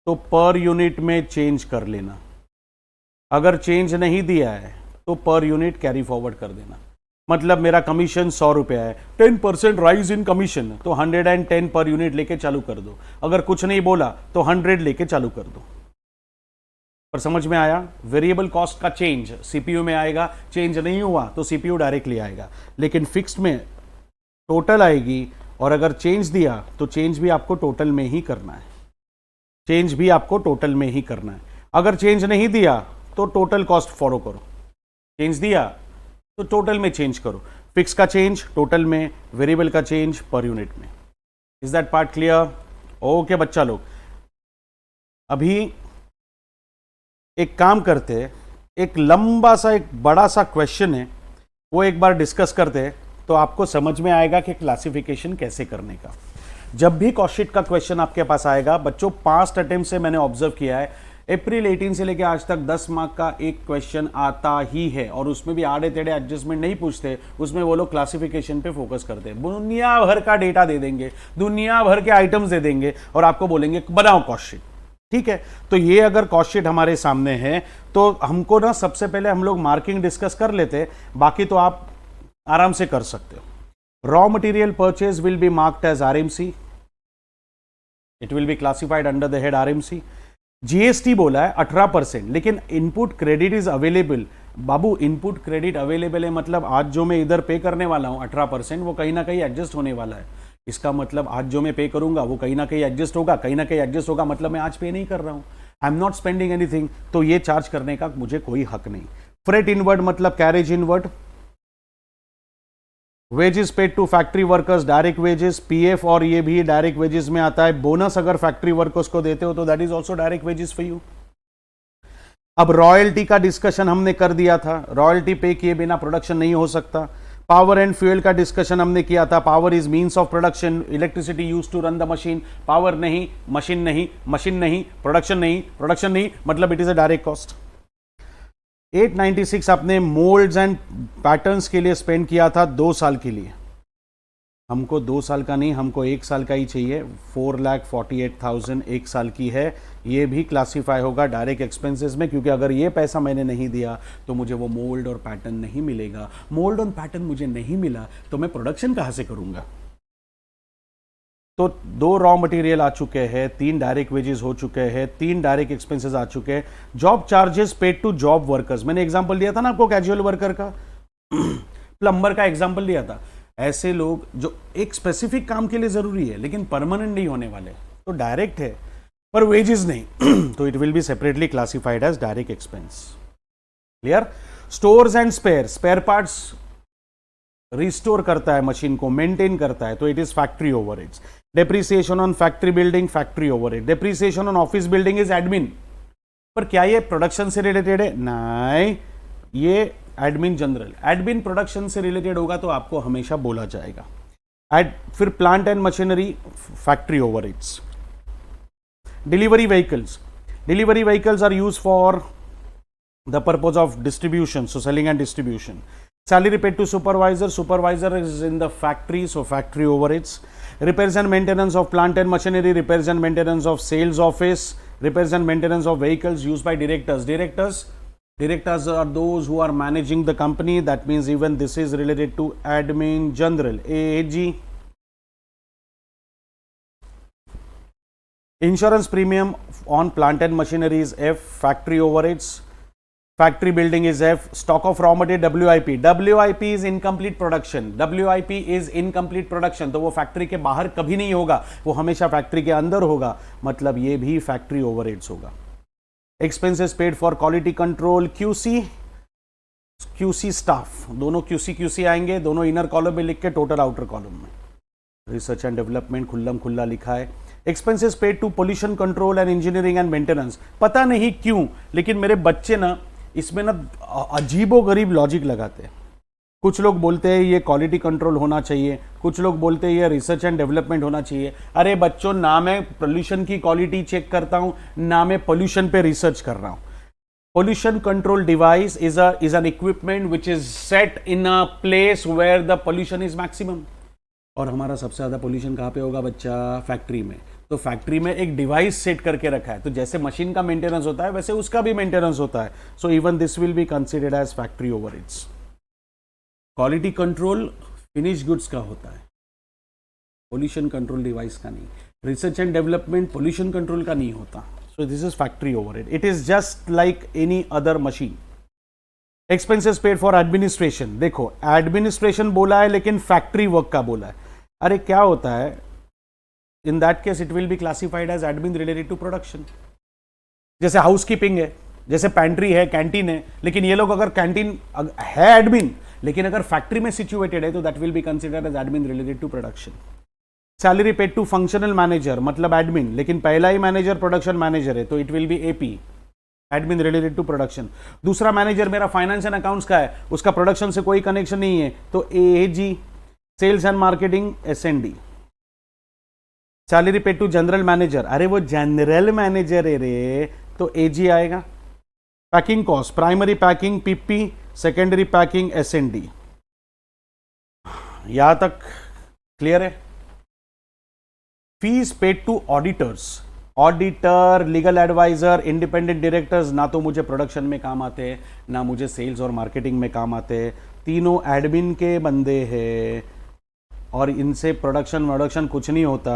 तो पर यूनिट में चेंज कर लेना, अगर चेंज नहीं दिया है तो पर यूनिट कैरी फॉरवर्ड कर देना। मतलब मेरा कमीशन 100 रुपया है, 10% राइज इन कमीशन, तो 110 पर यूनिट लेके चालू कर दो। अगर कुछ नहीं बोला तो 100 लेके चालू कर दो। पर समझ में आया? वेरिएबल कॉस्ट का चेंज सीपीयू में आएगा, चेंज नहीं हुआ तो सीपीयू डायरेक्टली आएगा। लेकिन फिक्स्ड में टोटल आएगी, और अगर चेंज दिया तो चेंज भी आपको टोटल में ही करना है, चेंज भी आपको टोटल में ही करना है। अगर चेंज नहीं दिया तो टोटल कॉस्ट फॉलो करो, चेंज दिया तो टोटल में चेंज करो। फिक्स का चेंज टोटल में, वेरिएबल का चेंज पर यूनिट में। Is that part clear? Okay बच्चा लोग, अभी एक काम करते हैं, एक लंबा सा एक बड़ा सा क्वेश्चन है, वो एक बार डिस्कस करते हैं तो आपको समझ में आएगा कि क्लासिफिकेशन कैसे करने का। जब भी कॉस्ट शीट का क्वेश्चन आपके पास आएगा बच्चों, पास्ट अटेम्प्ट से मैंने ऑब्जर्व किया है, अप्रैल 18 से लेकर आज तक 10 मार्क का एक क्वेश्चन आता ही है, और उसमें भी आड़े टेढ़े एडजस्टमेंट नहीं पूछते, उसमें वो लोग क्लासिफिकेशन पे फोकस करते हैं। दुनिया भर का डेटा दे देंगे, दुनिया भर के आइटम्स दे देंगे और आपको बोलेंगे बनाओ कॉस्ट शीट। ठीक है, तो ये अगर कॉस्ट शीट हमारे सामने है तो हमको ना सबसे पहले हम लोग मार्किंग डिस्कस कर लेते, बाकी तो आप आराम से कर सकते हो। Raw material purchase will be marked as RMC, it will be classified under the head RMC. GST बोला है 18%, लेकिन इनपुट क्रेडिट इज अवेलेबल। बाबू इनपुट क्रेडिट अवेलेबल है मतलब आज जो मैं इधर पे करने वाला हूं 18%, वो कहीं ना कहीं एडजस्ट होने वाला है। इसका मतलब आज जो मैं पे करूंगा वो कहीं ना कहीं एडजस्ट होगा, कहीं ना कहीं एडजस्ट होगा, मतलब मैं आज पे नहीं कर रहा हूं, I am not spending anything, तो ये चार्ज करने का मुझे कोई हक नहीं। फ्रेट इनवर्ड मतलब carriage inward. Wages paid to factory workers, direct wages, PF, और ये भी डायरेक्ट वेजेस में आता है। बोनस अगर फैक्ट्री वर्कर्स को देते हो तो that is also direct wages for you. अब रॉयल्टी का डिस्कशन हमने कर दिया था, रॉयल्टी पे किए बिना प्रोडक्शन नहीं हो सकता। पावर एंड फ्यूल का डिस्कशन हमने किया था, power is means of production, electricity use to run the machine, power नहीं, मशीन नहीं, मशीन नहीं, प्रोडक्शन नहीं, प्रोडक्शन नहीं, मतलब it is a direct cost. 896 आपने मोल्ड्स एंड पैटर्न्स के लिए स्पेंड किया था 2 साल के लिए। हमको 2 साल का नहीं, हमको 1 साल का ही चाहिए। 4,48,000 1 साल की है, ये भी क्लासीफाई होगा डायरेक्ट एक्सपेंसेस में, क्योंकि अगर ये पैसा मैंने नहीं दिया तो मुझे वो मोल्ड और पैटर्न नहीं मिलेगा। मोल्ड और पैटर्न मुझे नहीं मिला तो मैं प्रोडक्शन कहाँ से करूँगा? तो 2 रॉ मटेरियल आ चुके हैं, 3 डायरेक्ट वेजेस हो चुके हैं, 3 डायरेक्ट एक्सपेंसेस आ चुके हैं। Job charges paid to job workers, मैंने एग्जांपल दिया था ना आपको कैजुअल वर्कर का, प्लम्बर का एग्जांपल दिया था। ऐसे लोग जो एक स्पेसिफिक काम के लिए जरूरी है लेकिन परमानेंट नहीं होने वाले, तो डायरेक्ट है पर वेजेस नहीं, तो it will be separately classified as direct expense. Clear? Stores and spare, spare parts restore करता है मशीन को, मेंटेन करता है, तो it is factory overheads. Depreciation on factory building, factory overhead. Depreciation on office building is admin. पर क्या ये प्रोडक्शन से रिलेटेड है? नहीं, ये एडमिन जनरल। एडमिन प्रोडक्शन से रिलेटेड होगा तो आपको हमेशा बोला जाएगा। फिर plant and machinery, factory overheads. Delivery vehicles, delivery vehicles are use for the purpose of distribution, so selling and distribution. Salary paid to supervisor, supervisor is in the factory, so factory overheads. Repairs and maintenance of plant and machinery, repairs and maintenance of sales office, repairs and maintenance of vehicles used by directors. Directors are those who are managing the company. That means even this is related to admin general, AG. Insurance premium on plant and machinery is F. Factory overheads, factory building is F. Stock of raw material WIP. WIP is incomplete production. WIP is incomplete production, तो वो फैक्ट्री के बाहर कभी नहीं होगा, वो हमेशा फैक्ट्री के अंदर होगा, मतलब ये भी फैक्ट्री ओवरहेड्स होगा. Expenses paid for quality control, QC staff, दोनों QC आएंगे, दोनों इनर कॉलम में लिख के, टोटल आउटर कॉलम में. रिसर्च एंड डेवलपमेंट खुल्लम खुल्ला लिखा है. Expenses paid to pollution control and engineering and maintenance. पता नहीं क्यों, लेकिन मेरे बच्चे ना इसमें ना अजीबो गरीब लॉजिक लगाते हैं. कुछ लोग बोलते हैं ये क्वालिटी कंट्रोल होना चाहिए, कुछ लोग बोलते हैं ये रिसर्च एंड डेवलपमेंट होना चाहिए. अरे बच्चों, ना मैं पोल्यूशन की क्वालिटी चेक करता हूं, ना मैं पोल्यूशन पे रिसर्च कर रहा हूं. Pollution control device is an equipment which is set in a place where the pollution is maximum. और हमारा सबसे ज्यादा पोल्यूशन कहाँ पे होगा बच्चा? फैक्ट्री में. तो फैक्ट्री में एक डिवाइस सेट करके रखा है, तो जैसे मशीन का मेंटेनेंस होता है वैसे उसका भी मेंटेनेंस होता है. So even this will be considered as factory overheads. Quality control finish goods का होता है, पोल्यूशन कंट्रोल डिवाइस का नहीं. Research and development pollution control का नहीं होता. So this is factory overhead. It is just like any other machine. Expenses paid for administration. देखो, एडमिनिस्ट्रेशन बोला है लेकिन फैक्ट्री वर्क का बोला है. अरे क्या होता है, in that case it will be classified as admin related to production. जैसे हाउसकीपिंग है, जैसे पैंट्री है, कैंटीन है, लेकिन ये लोग अगर कैंटीन है एडमिन, लेकिन अगर फैक्ट्री में सिचुएटेड है तो that will be considered as admin related to production. Salary paid to functional manager, मतलब एडमिन, लेकिन पहला ही मैनेजर प्रोडक्शन मैनेजर है, तो it will be AP, admin related to production. दूसरा मैनेजर मेरा फाइनेंस एंड अकाउंट्स का है, उसका प्रोडक्शन से कोई कनेक्शन नहीं है, तो AG. Sales and marketing S&D. Salary paid to general manager, अरे वो जनरल मैनेजर है रे, तो AG आएगा. Packing cost, primary packing PP, secondary packing S&D. यहां तक क्लियर है. Fees paid to auditors, auditor, legal advisor, independent directors, ना तो मुझे प्रोडक्शन में काम आते हैं, ना मुझे सेल्स और मार्केटिंग में काम आते हैं. तीनों एडमिन के बंदे हैं और इनसे प्रोडक्शन कुछ नहीं होता.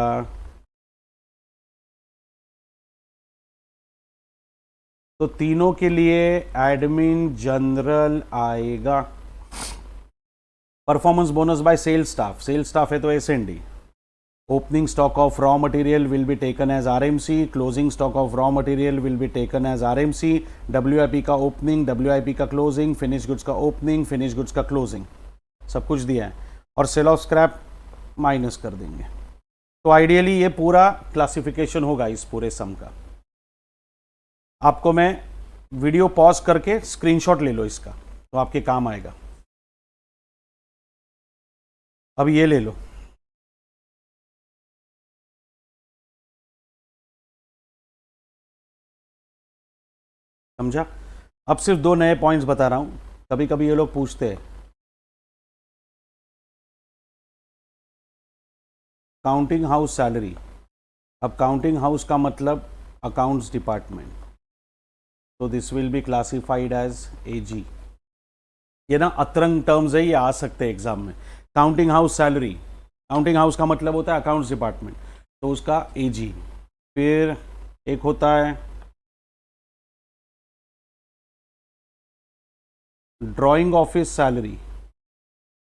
तो तीनों के लिए एडमिन जनरल आएगा. Performance bonus by sales staff, sales staff है तो S&D. Opening stock of raw material will be taken as RMC, closing stock of raw material will be taken as RMC. WIP का ओपनिंग, WIP का क्लोजिंग, फिनिश गुड्स का ओपनिंग, फिनिश गुड्स का क्लोजिंग, सब कुछ दिया है. और सेल ऑफ स्क्रैप माइनस कर देंगे. तो आइडियली ये पूरा क्लासिफिकेशन होगा इस पूरे सम का. आपको मैं वीडियो पॉज करके स्क्रीनशॉट ले लो इसका, तो आपके काम आएगा. अब ये ले लो. समझा? अब सिर्फ 2 नए पॉइंट्स बता रहा हूं. कभी कभी ये लोग पूछते हैं काउंटिंग हाउस सैलरी. अब काउंटिंग हाउस का मतलब अकाउंट्स डिपार्टमेंट, तो this will be classified as AG. ये ना अतरंग टर्म्स है, ये आ सकते हैं एग्जाम में. Counting house salary, counting house का मतलब होता है अकाउंट्स डिपार्टमेंट, तो उसका AG. फिर एक होता है drawing office salary.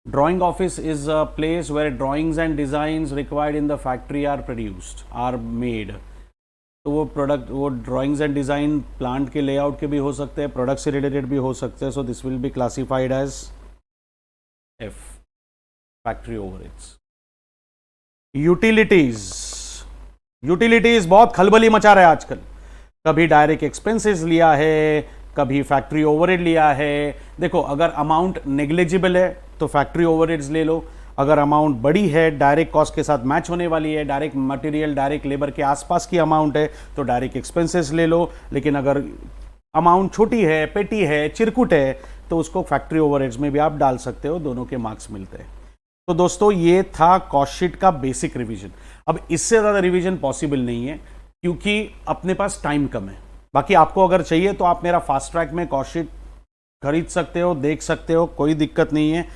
Drawing office is a place where drawings and designs required in the factory are produced, are made. तो वो ड्राइंग्स एंड डिज़ाइन प्लांट के लेआउट के भी हो सकते हैं, प्रोडक्ट से रिलेटेड भी हो सकते हैं. So this will be classified as F. Factory overheads. Utilities बहुत खलबली मचा रहा है आजकल। कभी डायरेक्ट एक्सपेंसेस लिया है, कभी फैक्ट्री ओवरहेड लिया है। देखो, अगर अमाउंट नेग्लिजिबल है तो फैक्ट्री ओवरहेड्स ले लो, अगर अमाउंट बड़ी है, डायरेक्ट कॉस्ट के साथ मैच होने वाली है, डायरेक्ट मटेरियल डायरेक्ट लेबर के आसपास की अमाउंट है, तो डायरेक्ट एक्सपेंसेस ले लो। लेकिन अगर अमाउंट छोटी है, पेटी है, चिरकुट है, तो उसको फैक्ट्री ओवरहेड्स में भी आप डाल सकते हो, दोनों के मार्क्स मिलते हैं। तो दोस्तों, ये था कॉस्ट शीट का बेसिक रिवीजन। अब इससे ज़्यादा रिवीजन पॉसिबल नहीं है क्योंकि अपने पास टाइम कम है। बाकी आपको अगर चाहिए तो आप मेरा फास्ट ट्रैक में कॉस्ट शीट खरीद सकते हो, देख सकते हो, कोई दिक्कत नहीं है।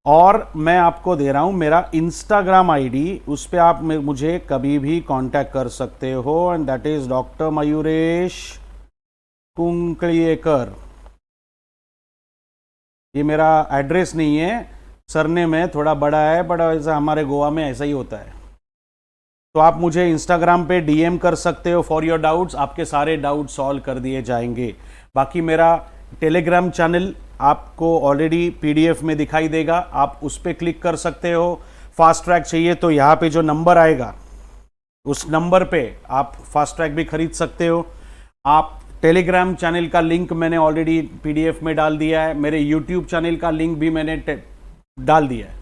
और मैं आपको दे रहा हूं मेरा इंस्टाग्राम आईडी, उस पर आप मुझे कभी भी कांटेक्ट कर सकते हो, and that is doctor Mayuresh Kunkalienkar. ये मेरा एड्रेस नहीं है, सरनेम है, थोड़ा बड़ा है, बड़ा ऐसा हमारे गोवा में ऐसा ही होता है। तो आप मुझे इंस्टाग्राम पे डीएम कर सकते हो फॉर योर डाउट्स, आपके सारे डाउट सॉल्व कर दिए जाएंगे। बाकी मेरा टेलीग्राम चैनल आपको ऑलरेडी पीडीएफ में दिखाई देगा, आप उस पर क्लिक कर सकते हो। फास्ट ट्रैक चाहिए तो यहाँ पे जो नंबर आएगा उस नंबर पे आप फास्ट ट्रैक भी खरीद सकते हो। आप टेलीग्राम चैनल का लिंक मैंने ऑलरेडी पीडीएफ में डाल दिया है, मेरे यूट्यूब चैनल का लिंक भी मैंने डाल दिया है,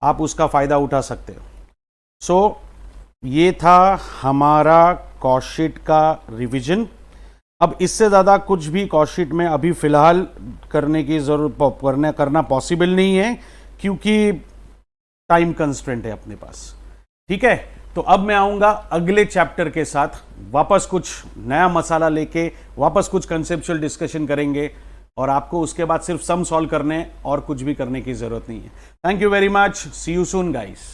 आप उसका फ़ायदा उठा सकते हो। सो ये था हमारा कॉस्ट शीट का रिवीजन। अब इससे ज़्यादा कुछ भी कॉस्ट शीट में अभी फ़िलहाल करने की ज़रूरत करना पॉसिबल नहीं है क्योंकि टाइम कंस्ट्रेंट है अपने पास। ठीक है, तो अब मैं आऊँगा अगले चैप्टर के साथ, वापस कुछ नया मसाला लेके वापस कुछ कंसेप्चुअल डिस्कशन करेंगे और आपको उसके बाद सिर्फ सम सॉल्व करने और कुछ भी करने की ज़रूरत नहीं है। Thank you very much, see you soon guys.